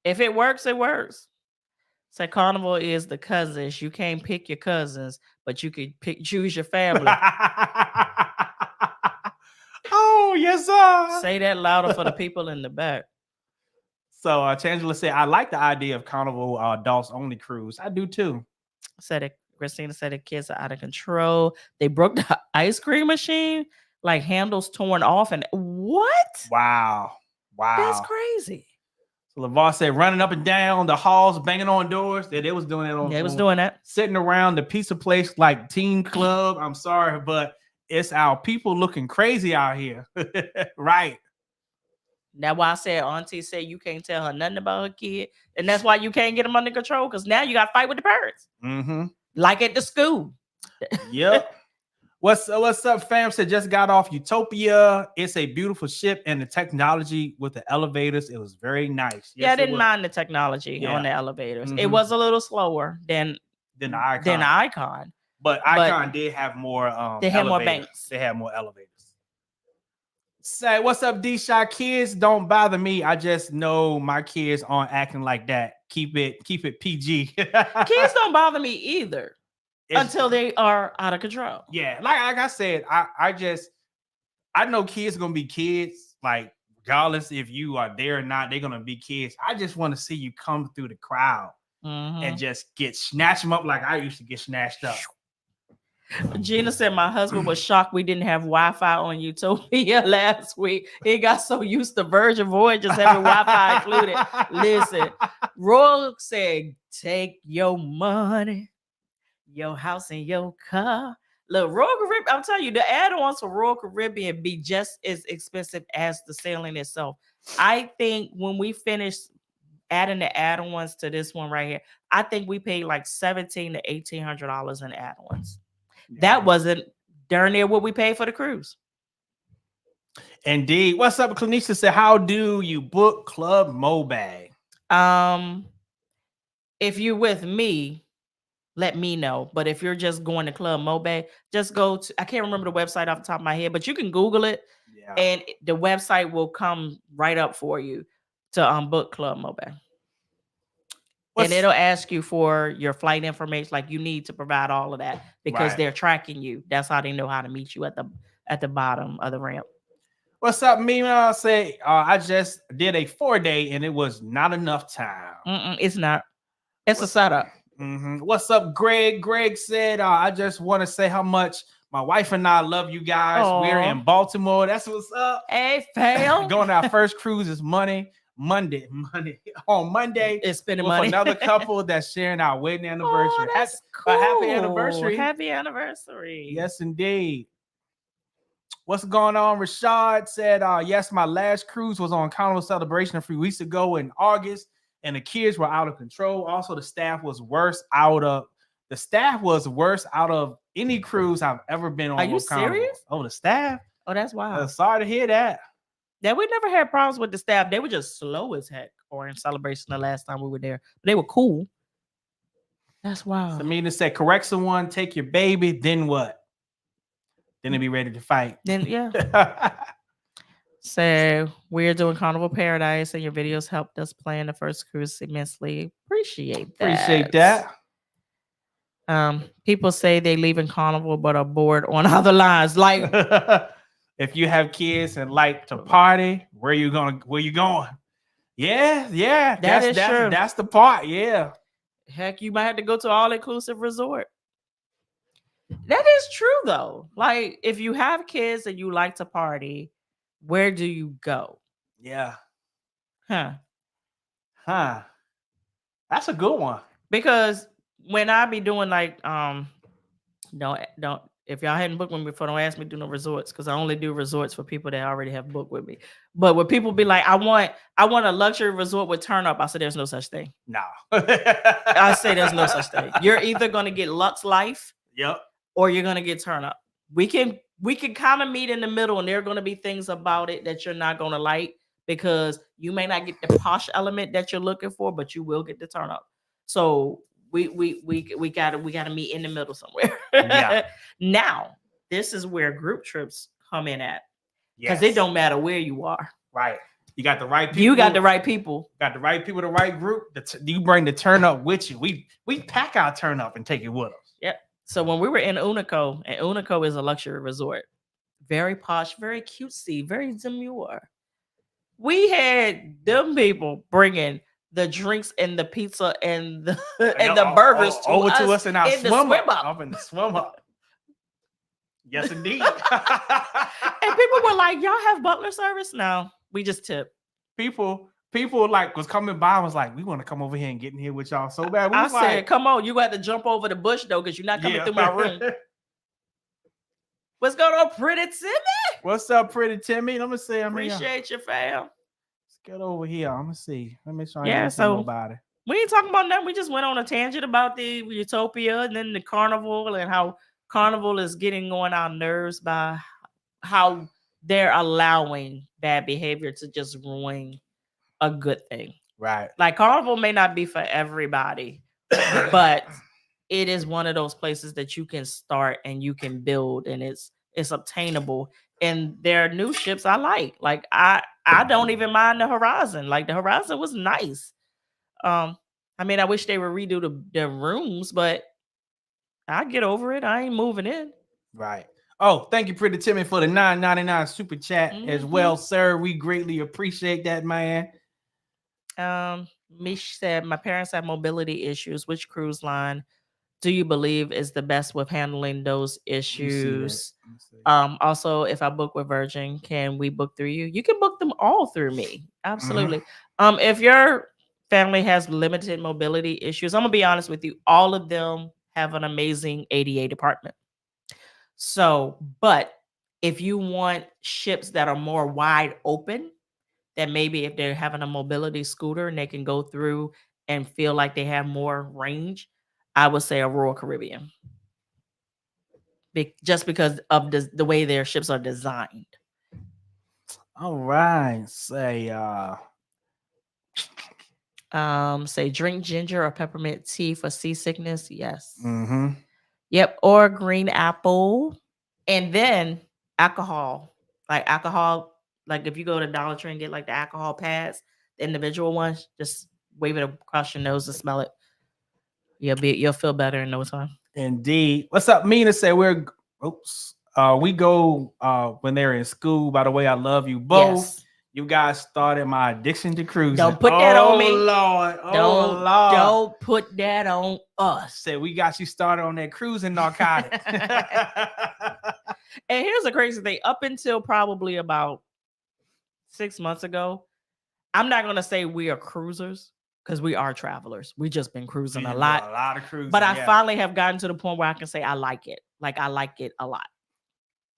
If it works, it works. So Carnival is the cousins. You can't pick your cousins, but you could choose your family. Oh, yes, sir. Say that louder for the people in the back. So Tangela said, I like the idea of Carnival adults only cruise. I do too. Christina said the kids are out of control. They broke the ice cream machine, like handles torn off. And what? Wow. That's crazy. So LeVar said, running up and down the halls, banging on doors. They was doing that. They was doing that. Sitting around the pizza place like Teen Club. I'm sorry, but it's our people looking crazy out here. Right. That's why I said Auntie said you can't tell her nothing about her kid. And that's why you can't get them under control, because now you got to fight with the parents. Mm-hmm. Like at the school. Yep. What's up, fam? Said just got off Utopia. It's a beautiful ship, and the technology with the elevators, it was very nice. Yes, I didn't mind the technology on the elevators. Mm-hmm. It was a little slower than the Icon. But Icon did have more they had more banks. They had more elevators. Say, what's up, D-Shot? Kids don't bother me. I just know my kids aren't acting like that. Keep it PG. Kids don't bother me either until they are out of control. Yeah, like I said, I know kids are gonna be kids. Like, regardless if you are there or not, they're gonna be kids. I just want to see you come through the crowd and just snatch them up like I used to get snatched up. Gina said my husband was shocked we didn't have Wi-Fi on Utopia last week. He got so used to Virgin Voyages having Wi-Fi included. Listen, Royal said, take your money, your house, and your car. Look, Royal Caribbean, I'm telling you, the add-ons for Royal Caribbean be just as expensive as the sailing itself. I think when we finish adding the add-ons to this one right here, I think we paid like $1,700 to $1,800 in add-ons. That wasn't darn near what we paid for the cruise. Indeed. What's up, Clinisha said, how do you book Club Mobag? If you're with me, let me know. But if you're just going to Club Mobag, just go to, I can't remember the website off the top of my head, but you can Google it and the website will come right up for you to book Club Mobag. And it'll ask you for your flight information. Like you need to provide all of that because they're tracking you. That's how they know how to meet you at the bottom of the ramp. What's up, Mima? Say I just did a 4-day and it was not enough time. It's not. It's a setup. What's up, Greg? Greg said, I just want to say how much my wife and I love you guys. We're in Baltimore. That's what's up. Hey, fam. Going to our first cruise is Monday. On Monday, it's spending with money. Another couple that's sharing our wedding anniversary. Oh, that's cool. Happy anniversary. Happy anniversary. Yes, indeed. What's going on? Rashad said, yes, my last cruise was on Carnival Celebration a few weeks ago in August, and the kids were out of control. Also, the staff was worse out of any cruise I've ever been on. Are you serious? Oh, the staff? Oh, that's wild. Sorry to hear that. Yeah, we never had problems with the staff. They were just slow as heck or in Celebration the last time we were there. But they were cool. That's wild. Samina said, correct someone, take your baby, then what? Then they be ready to fight. Then, yeah. So we're doing Carnival Paradise and your videos helped us plan the first cruise immensely. Appreciate that. People say they leave in Carnival but are bored on other lines. Like if you have kids and like to party, where you going? Yeah. That's true. That's the part. Yeah. Heck, you might have to go to all-inclusive resort. That is true though. Like if you have kids and you like to party, where do you go? Yeah. Huh. That's a good one. Because when I be doing like don't if y'all hadn't booked with me before, don't ask me to do no resorts because I only do resorts for people that already have booked with me. But when people be like, I want a luxury resort with turn up, I said there's no such thing. No. I say there's no such thing. You're either gonna get Lux Life, or you're gonna get turn up. We can kind of meet in the middle, and there are gonna be things about it that you're not gonna like because you may not get the posh element that you're looking for, but you will get the turn up. So we gotta meet in the middle somewhere. Yeah. Now, this is where group trips come in at. Because it don't matter where you are. Right. You got the right people. You got the right people. Got the right people, the right group. You bring the turn up with you. We pack our turn up and take it with us. Yep. So when we were in Unico, and Unico is a luxury resort, very posh, very cutesy, very demure. We had them people bringing the drinks and the pizza and the burgers over to us in our swim up. Up in the swim up. Yes, indeed. And people were like, y'all have butler service? No, we just tip. People like was coming by and was like, we want to come over here and get in here with y'all so bad. I said, come on, you got to jump over the bush though, because you're not coming through my room. What's going on, Pretty Timmy? What's up, Pretty Timmy? Let me see. Appreciate you, fam. Get over here. I'm gonna see. Let me show you. Yeah, so nobody. We ain't talking about nothing. We just went on a tangent about the Utopia and then the Carnival and how Carnival is getting on our nerves by how they're allowing bad behavior to just ruin a good thing. Right. Like Carnival may not be for everybody, but it is one of those places that you can start and you can build and it's obtainable. And their new ships I like. Like I don't even mind the Horizon. Like the Horizon was nice. I mean, I wish they would redo the rooms, but I get over it. I ain't moving in. Right. Oh, thank you, Pretty Timmy, for the $9.99 super chat as well, sir. We greatly appreciate that, man. Mish said, my parents have mobility issues. Which cruise line do you believe is the best with handling those Let me see that. issues? Let me see. Also, if I book with Virgin, can we book through you? You can book them all through me. Absolutely. If your family has limited mobility issues, I'm gonna be honest with you, all of them have an amazing ADA department. So, but if you want ships that are more wide open, that maybe if they're having a mobility scooter and they can go through and feel like they have more range, I would say a Royal Caribbean. Just because of the way their ships are designed. All right. Say drink ginger or peppermint tea for seasickness. Yes. Mm-hmm. Yep. Or green apple. And then alcohol. Like if you go to Dollar Tree and get like the alcohol pads, the individual ones, just wave it across your nose and smell it. You'll feel better in no time. Indeed. What's up, Mina? Say we go when they're in school. By the way, I love you both. Yes. You guys started my addiction to cruising. Don't put that on me. Lord. Don't Lord. Don't put that on us. Said we got you started on that cruising narcotic. And here's the crazy thing. Up until probably about 6 months ago, I'm not gonna say we are cruisers because we are travelers. We just been cruising a lot. A lot of cruising. But I finally have gotten to the point where I can say I like it. Like I like it a lot.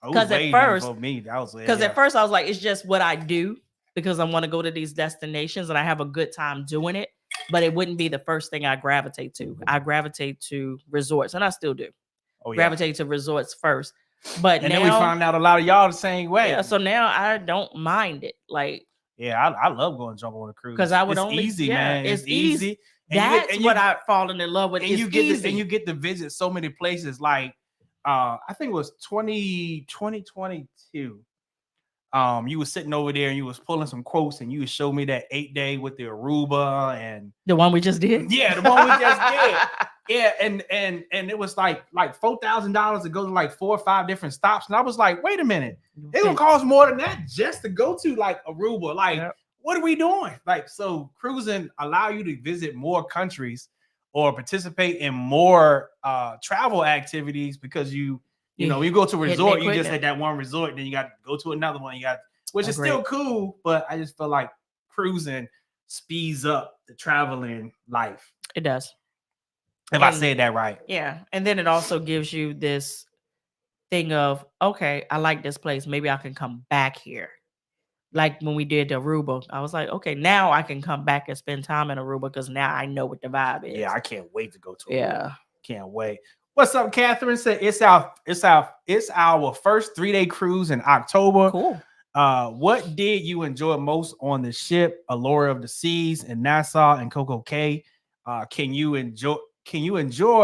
Because at first, at first I was like, it's just what I do because I want to go to these destinations and I have a good time doing it. But it wouldn't be the first thing I gravitate to. I gravitate to resorts, and I still do. Gravitate to resorts first. But and now, then we found out a lot of y'all the same way. Yeah, so now I don't mind it. Like, yeah, I love going jump on a cruise because I would it's easy, man. It's easy. That's what I've fallen in love with. And you get to visit so many places. Like, I think it was 2022. You was sitting over there and you was pulling some quotes and you would show me that 8-day with the Aruba and the one we just did. Yeah, the one we just did. Yeah, and it was like $4,000 to go to like 4 or 5 different stops, and I was like, wait a minute, it gonna cost more than that just to go to like Aruba. Like, what are we doing? Like, so cruising allow you to visit more countries or participate in more travel activities because you know you go to a resort, you just had that one resort, then you got to go to another one. Which is still cool, but I just feel like cruising speeds up the traveling life. It does. If I said that right. Yeah. And then it also gives you this thing of, okay, I like this place. Maybe I can come back here. Like when we did the Aruba, I was like, okay, now I can come back and spend time in Aruba because now I know what the vibe is. Yeah, I can't wait to go to Aruba. Yeah. Can't wait. What's up, Catherine? Said it's our first 3-day cruise in October. Cool. What did you enjoy most on the ship, Allure of the Seas in Nassau and Coco Cay? Can you enjoy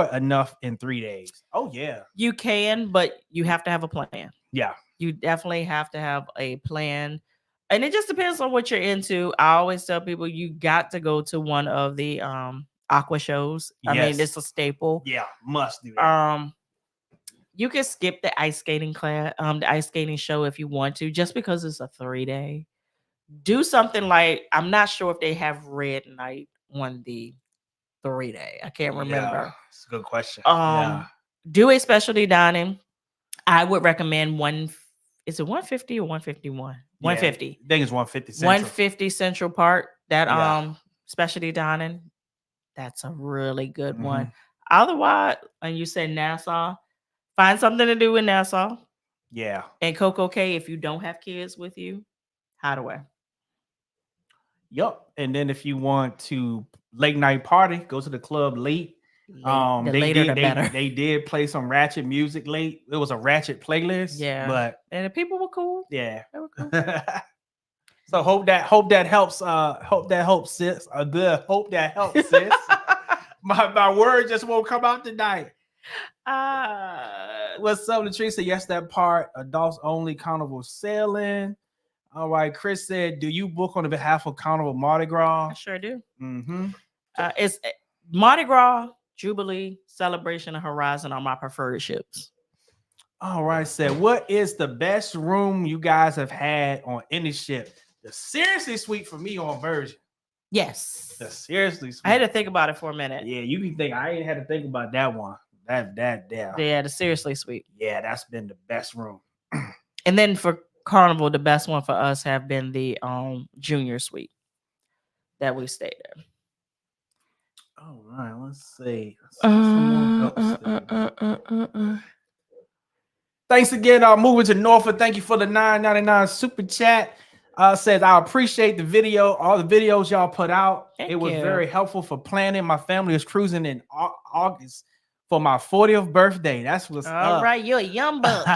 enough in 3 days? Oh yeah, you can, but you have to have a plan. Yeah, you definitely have to have a plan, and it just depends on what you're into. I always tell people you got to go to one of the aqua shows. I mean, it's a staple. Yeah, must do that. You can skip the ice skating class, the ice skating show if you want to, just because it's a 3-day. Do something like, I'm not sure if they have red night on the 3-day. I can't remember. It's a good question. Do a specialty dining. I would recommend is it 150 or 151? 150. I think it's 150 Central. 150 Central Park. That specialty dining. That's a really good one. Otherwise, and you said Nassau, find something to do in Nassau. Yeah. And Coco Cay, if you don't have kids with you, Hideaway. Yup. And then if you want to late night party, go to the club late. The later the better. They did play some ratchet music late. It was a ratchet playlist. Yeah. And the people were cool. Yeah. They were cool. So hope that helps. Hope that helps, sis. Hope that helps, sis. my word just won't come out tonight. What's up, Latrice? Yes, that part. Adults only Carnival sailing. All right. Chris said, do you book on the behalf of Carnival Mardi Gras? I sure do. It's Mardi Gras, Jubilee, Celebration, and Horizon are my preferred ships. All right. Said, what is the best room you guys have had on any ship? The Seriously Suite for me on Virgin. Yes. The Seriously Suite. I had to think about it for a minute. Yeah, you can think. I ain't had to think about that one. Yeah, the Seriously Suite. Yeah, that's been the best room. And then for Carnival, the best one for us have been the Junior Suite that we stayed at. All right, let's see. Some more Thanks again. Moving to Norfolk. Thank you for the $9.99 super chat. Says I appreciate the video, all the videos y'all put out. Thank it was you. very helpful for planning. My family is cruising in August for my 40th birthday. That's what's up. All right, you're a young buck.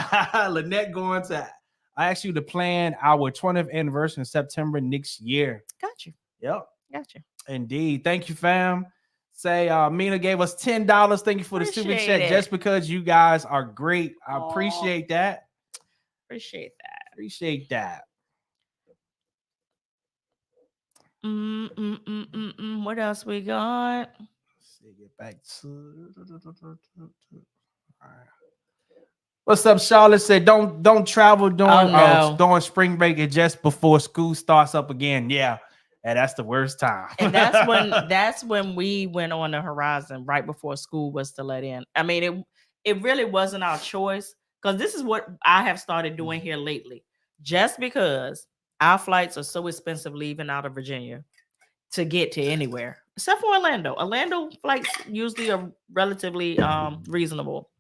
Lynette going to ask you to plan our 20th anniversary in September next year. Got you. Yep. Got you. Indeed. Thank you, fam. Say Mina gave us $10. Thank you for the super chat just because you guys are great. I appreciate that. Appreciate that. Appreciate that. What else we got? Let's see, get back to. All right. What's up, Charlotte? Said don't travel during spring break and just before school starts up again. Yeah. And that's the worst time. And that's when we went on the horizon right before school was to let in. I mean, it really wasn't our choice, because this is what I have started doing here lately. Just because our flights are so expensive leaving out of Virginia to get to anywhere, except for Orlando. Orlando flights usually are relatively reasonable.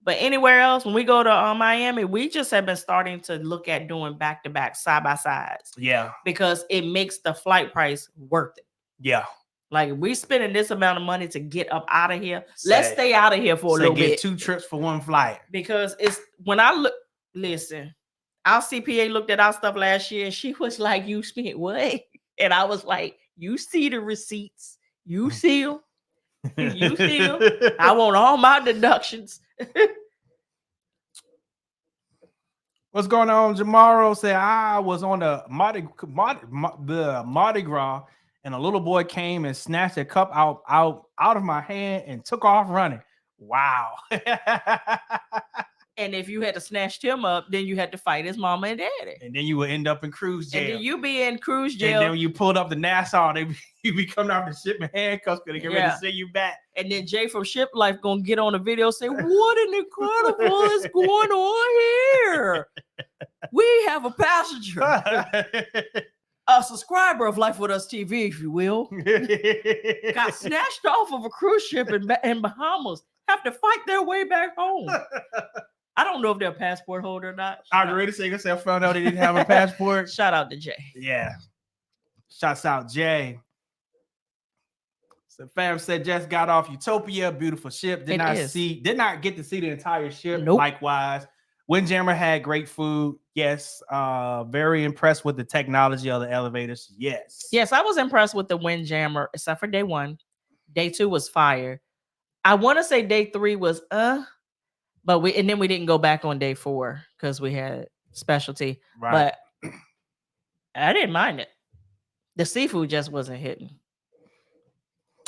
But anywhere else, when we go to Miami, we just have been starting to look at doing back-to-back side-by-sides. Yeah. Because it makes the flight price worth it. Yeah. Like, we spending this amount of money to get up out of here. Let's stay out of here for a little bit. 2 trips for one flight. Because it's when I look, listen, our CPA looked at our stuff last year and she was like, you spent what? And I was like, you see the receipts. You see them. You see them. I want all my deductions. What's going on? Jamaro said I was on the Mardi Gras, and a little boy came and snatched a cup out of my hand and took off running. Wow. And if you had to snatch him up, then you had to fight his mama and daddy. And then you would end up in cruise jail. And then you be in cruise jail. And then when you pulled up the Nassau, you be coming out the ship in handcuffs because they get ready to send you back. And then Jay from Ship Life gonna get on the video and say, what an incredible is going on here. We have a passenger. A subscriber of Lifewithustv, if you will, got snatched off of a cruise ship in Bahamas, have to fight their way back home. I don't know if they're a passport holder or not. I already say I found out they didn't have a passport. Shout out to Jay. Yeah. Shouts out Jay. So fam said just got off Utopia, beautiful ship. Did not get to see the entire ship. Nope. Likewise. Windjammer had great food. Yes. Very impressed with the technology of the elevators. Yes. Yes, I was impressed with the Windjammer, except for day 1. Day 2 was fire. I want to say day 3 was but we didn't go back on day 4 because we had specialty. Right. But I didn't mind it. The seafood just wasn't hitting.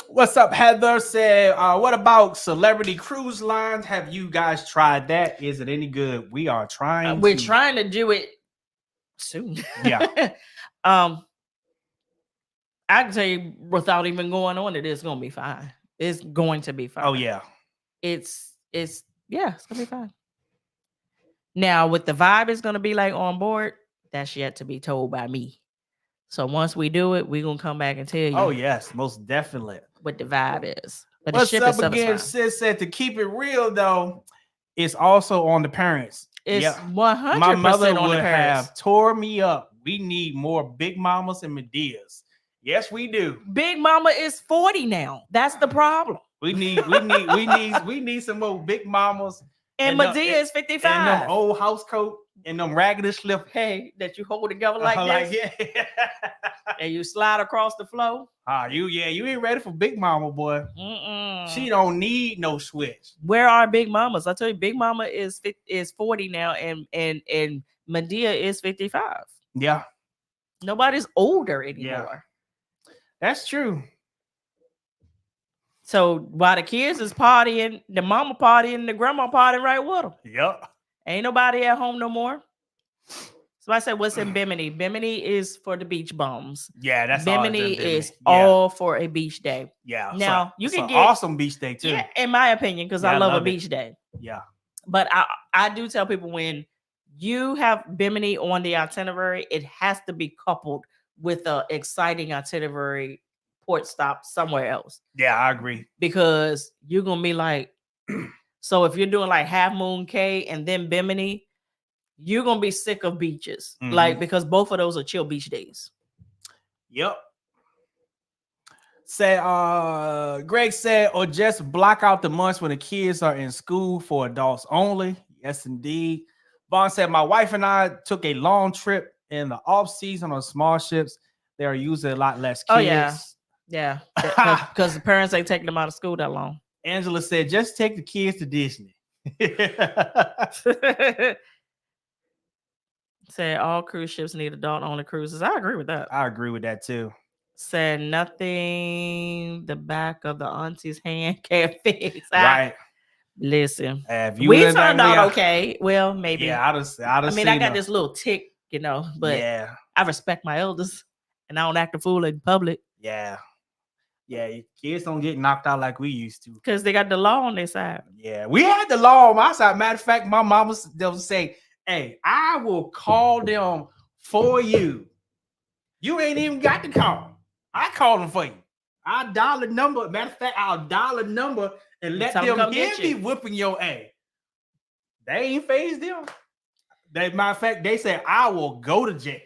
What's up, Heather? Said, what about celebrity cruise lines? Have you guys tried that? Is it any good? We are trying. We're trying to do it soon. Yeah. I can tell you without even going on it's gonna be fine. It's going to be fine. Oh yeah. It's gonna be fine. Now, what the vibe is gonna be like on board, that's yet to be told by me. So once we do it, we're gonna come back and tell you. Oh yes, most definitely. What the vibe is. But what's the ship up again? Sis said to keep it real though, it's also on the parents. It's 100%. My mother on would the parents. have tore me up. We need more Big Mamas and Medeas. Yes, we do. Big Mama is 40 now. That's the problem. We need some more Big Mamas. And Medea is 55. And them old house coat and them raggedy slip. Hey, that you hold together like this. Yeah. And you slide across the floor. You ain't ready for Big Mama, boy. She don't need no switch. Where are Big Mamas? I tell you, Big Mama is 40 now, and Medea is 55. Yeah. Nobody's older anymore. Yeah. That's true. So while the kids is partying, the mama partying, the grandma partying right with them. Yep. Ain't nobody at home no more. So I said, what's in Bimini? Bimini is for the beach bums. Yeah, that's all. Bimini is Yeah. all for a beach day. Yeah. Now you it's can an get awesome beach day too. Yeah, in my opinion, because Yeah, I I love a love it. beach day. Yeah. But I do tell people when you have Bimini on the itinerary, it has to be coupled with a exciting itinerary port stop somewhere else. Yeah, I agree. Because you're gonna be like, so if you're doing like Half Moon Cay and then Bimini, you're gonna be sick of beaches. Like, because both of those are chill beach days. Yep. Greg said, or just block out the months when the kids are in school for adults only. Yes, indeed. Vaughn said, my wife and I took a long trip in the off season on small ships. They are using a lot less kids. Oh yeah, because the parents ain't taking them out of school that long. Angela said, just take the kids to Disney. Said all cruise ships need adult only cruises. I agree with that. I agree with that too. Said nothing the back of the auntie's hand can't fix. Right. Listen, we turned out okay. Well, maybe. Yeah, I got this little tick, but yeah, I respect my elders and I don't act a fool in public. Yeah. Yeah, kids don't get knocked out like we used to. Because they got the law on their side. Yeah, we had the law on my side. Matter of fact, my mama was say, hey, I will call them for you. You ain't even got to call. I call them for you. I'll dial a number. Matter of fact, I'll dial a number and let them hear me whipping your ass. They ain't phased them. Matter of fact, they said, I will go to jail.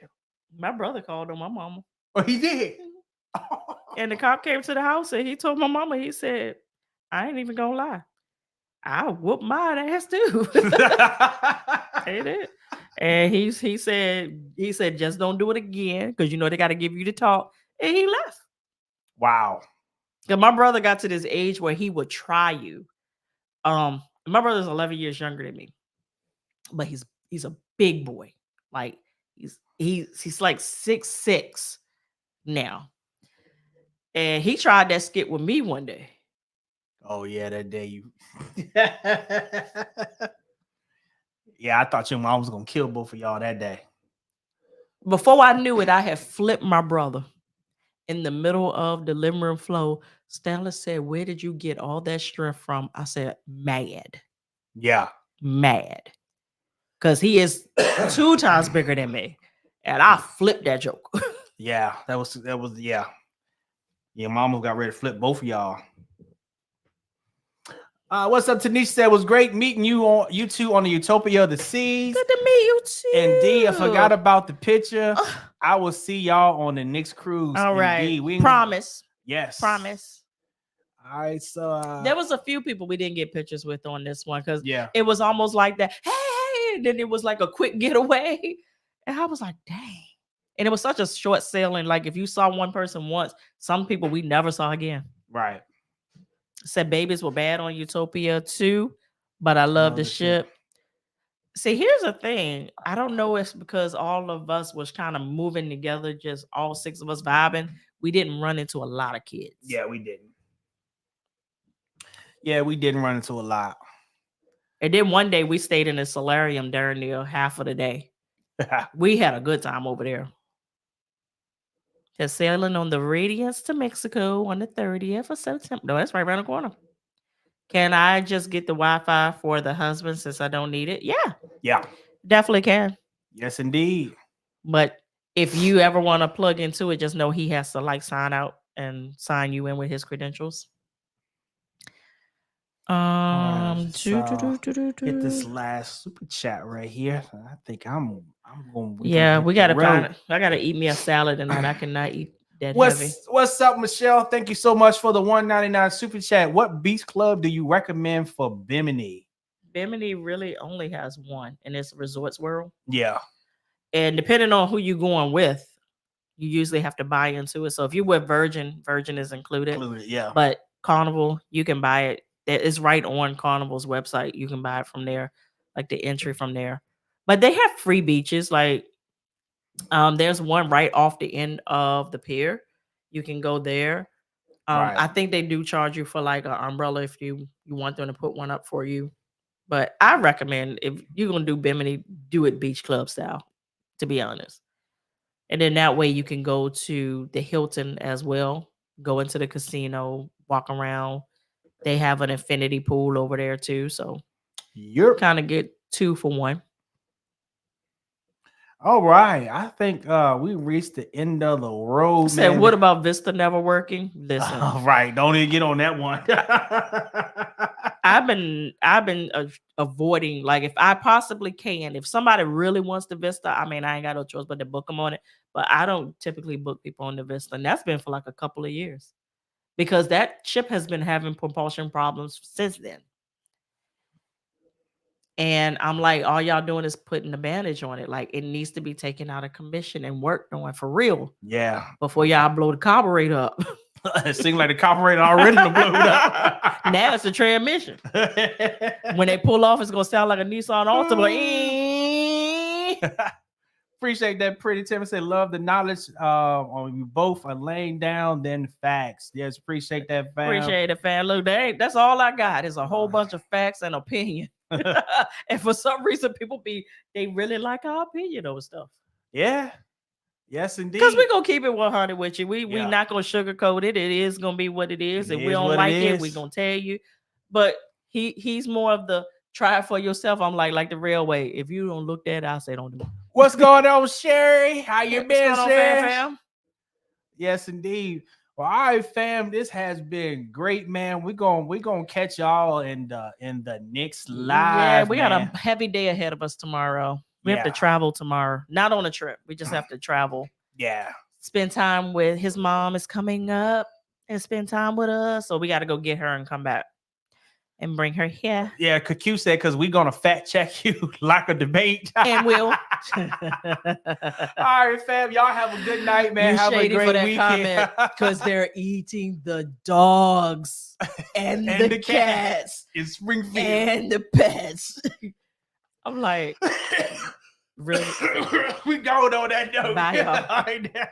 My brother called on my mama. Oh, he did? And the cop came to the house and he told my mama, he said, I ain't even gonna lie. I'll whoop my ass too. Say that. And he said, just don't do it again because they got to give you the talk. And he left. Wow. Because my brother got to this age where he would try you. My brother's 11 years younger than me, but he's a big boy. Like he's like 6'6" now. And he tried that skit with me one day. Oh yeah, that day you. Yeah, I thought your mom was gonna kill both of y'all that day. Before I knew it, I had flipped my brother in the middle of the living room floor. Stella said, "Where did you get all that strength from?" I said, "Mad." Yeah, mad, because he is 2 times bigger than me, and I flipped that joke. Yeah, that was yeah. Your mama got ready to flip both of y'all. What's up, Tanisha said, was great meeting you two on the Utopia of the Seas. Good to meet you too. Indeed, I forgot about the picture. I will see y'all on the next cruise. All right. Indeed. Promise. Yes. Promise. All right, so there was a few people we didn't get pictures with on this one because it was almost like that. Hey, and then it was like a quick getaway, and I was like, dang. And it was such a short sailing. Like if you saw one person once, some people we never saw again. Right. Said babies were bad on Utopia too, but I love the ship. See, here's the thing. I don't know if it's because all of us was kind of moving together, just all 6 of us vibing. We didn't run into a lot of kids. Yeah, we didn't. Yeah, we didn't run into a lot. And then one day we stayed in a solarium during the half of the day. We had a good time over there. Just sailing on the Radiance to Mexico on the 30th of September. No, that's right around the corner. Can I just get the Wi-Fi for the husband since I don't need it? Yeah. Yeah. Definitely can. Yes, indeed. But if you ever want to plug into it, just know he has to sign out and sign you in with his credentials. Get this last super chat right here. I think I'm going. Yeah, we gotta find it. I gotta eat me a salad tonight. I cannot eat that heavy. What's up, Michelle? Thank you so much for the $1.99 super chat. What beach club do you recommend for Bimini? Bimini really only has one, and it's Resorts World. Yeah, and depending on who you're going with, you usually have to buy into it. So if you're with Virgin is included. Yeah, but Carnival, you can buy it. It's right on Carnival's website. You can buy it from there, like the entry from there. But they have free beaches. Like there's one right off the end of the pier. You can go there. Right. I think they do charge you for like an umbrella if you want them to put one up for you. But I recommend if you're gonna do Bimini, do it beach club style. to be honest. And then that way you can go to the Hilton as well, go into the casino, walk around. They have an infinity pool over there too. So You're kind of get 2 for 1. all right. I think we reached the end of the road, Said, man. what about Vista never working? Listen, All right, don't even get on that one. I've been avoiding, like, if I possibly can, if somebody really wants the Vista, I mean, I ain't got no choice but to book them on it. But I don't typically book people on the Vista, and that's been for like a couple of years because that ship has been having propulsion problems since then. And I'm like, all y'all doing is putting the bandage on it. Like, it needs to be taken out of commission and worked on for real Yeah. before y'all blow the carburetor up. It seems like the carburetor already blew it up. Now it's a transmission. When they pull off, it's gonna sound like a Nissan Altima. Appreciate that, Pretty Tim. Say love the knowledge. You both are laying down then facts. Yes, appreciate that, fam. Appreciate it, fam. Look, that's all I got. Is a whole bunch of facts and opinion. And for some reason, they really like our opinion over stuff. Yeah. Yes, indeed. Because we're gonna keep it 100 with you. We Yeah. not gonna sugarcoat it. It is gonna be what it is. It If is we don't what like it it, is. we're gonna tell you. But he's more of the try it for yourself. I'm like the railway. If you don't look that, I say don't do it. What's going on, Sherry? How you been, What's going on, Sherry? fam? Yes, indeed. Well, all right, fam. This has been great, man. We're gonna catch y'all in the next live. Yeah, we got man. a heavy day ahead of us tomorrow. We have to Yeah. travel tomorrow. Not on a trip. We just have to travel. Yeah. Spend time with his mom is coming up and spend time with us. So we got to go get her and come back and bring her here. Yeah, Q said because we're gonna fact check you like a debate. And we'll. All right, fam. Y'all have a good night, man. You Have a shady great for that weekend. because they're eating the dogs and the cats in Springfield. and the pets. I'm like, really? We going on that note. Bye, y'all. All right, now.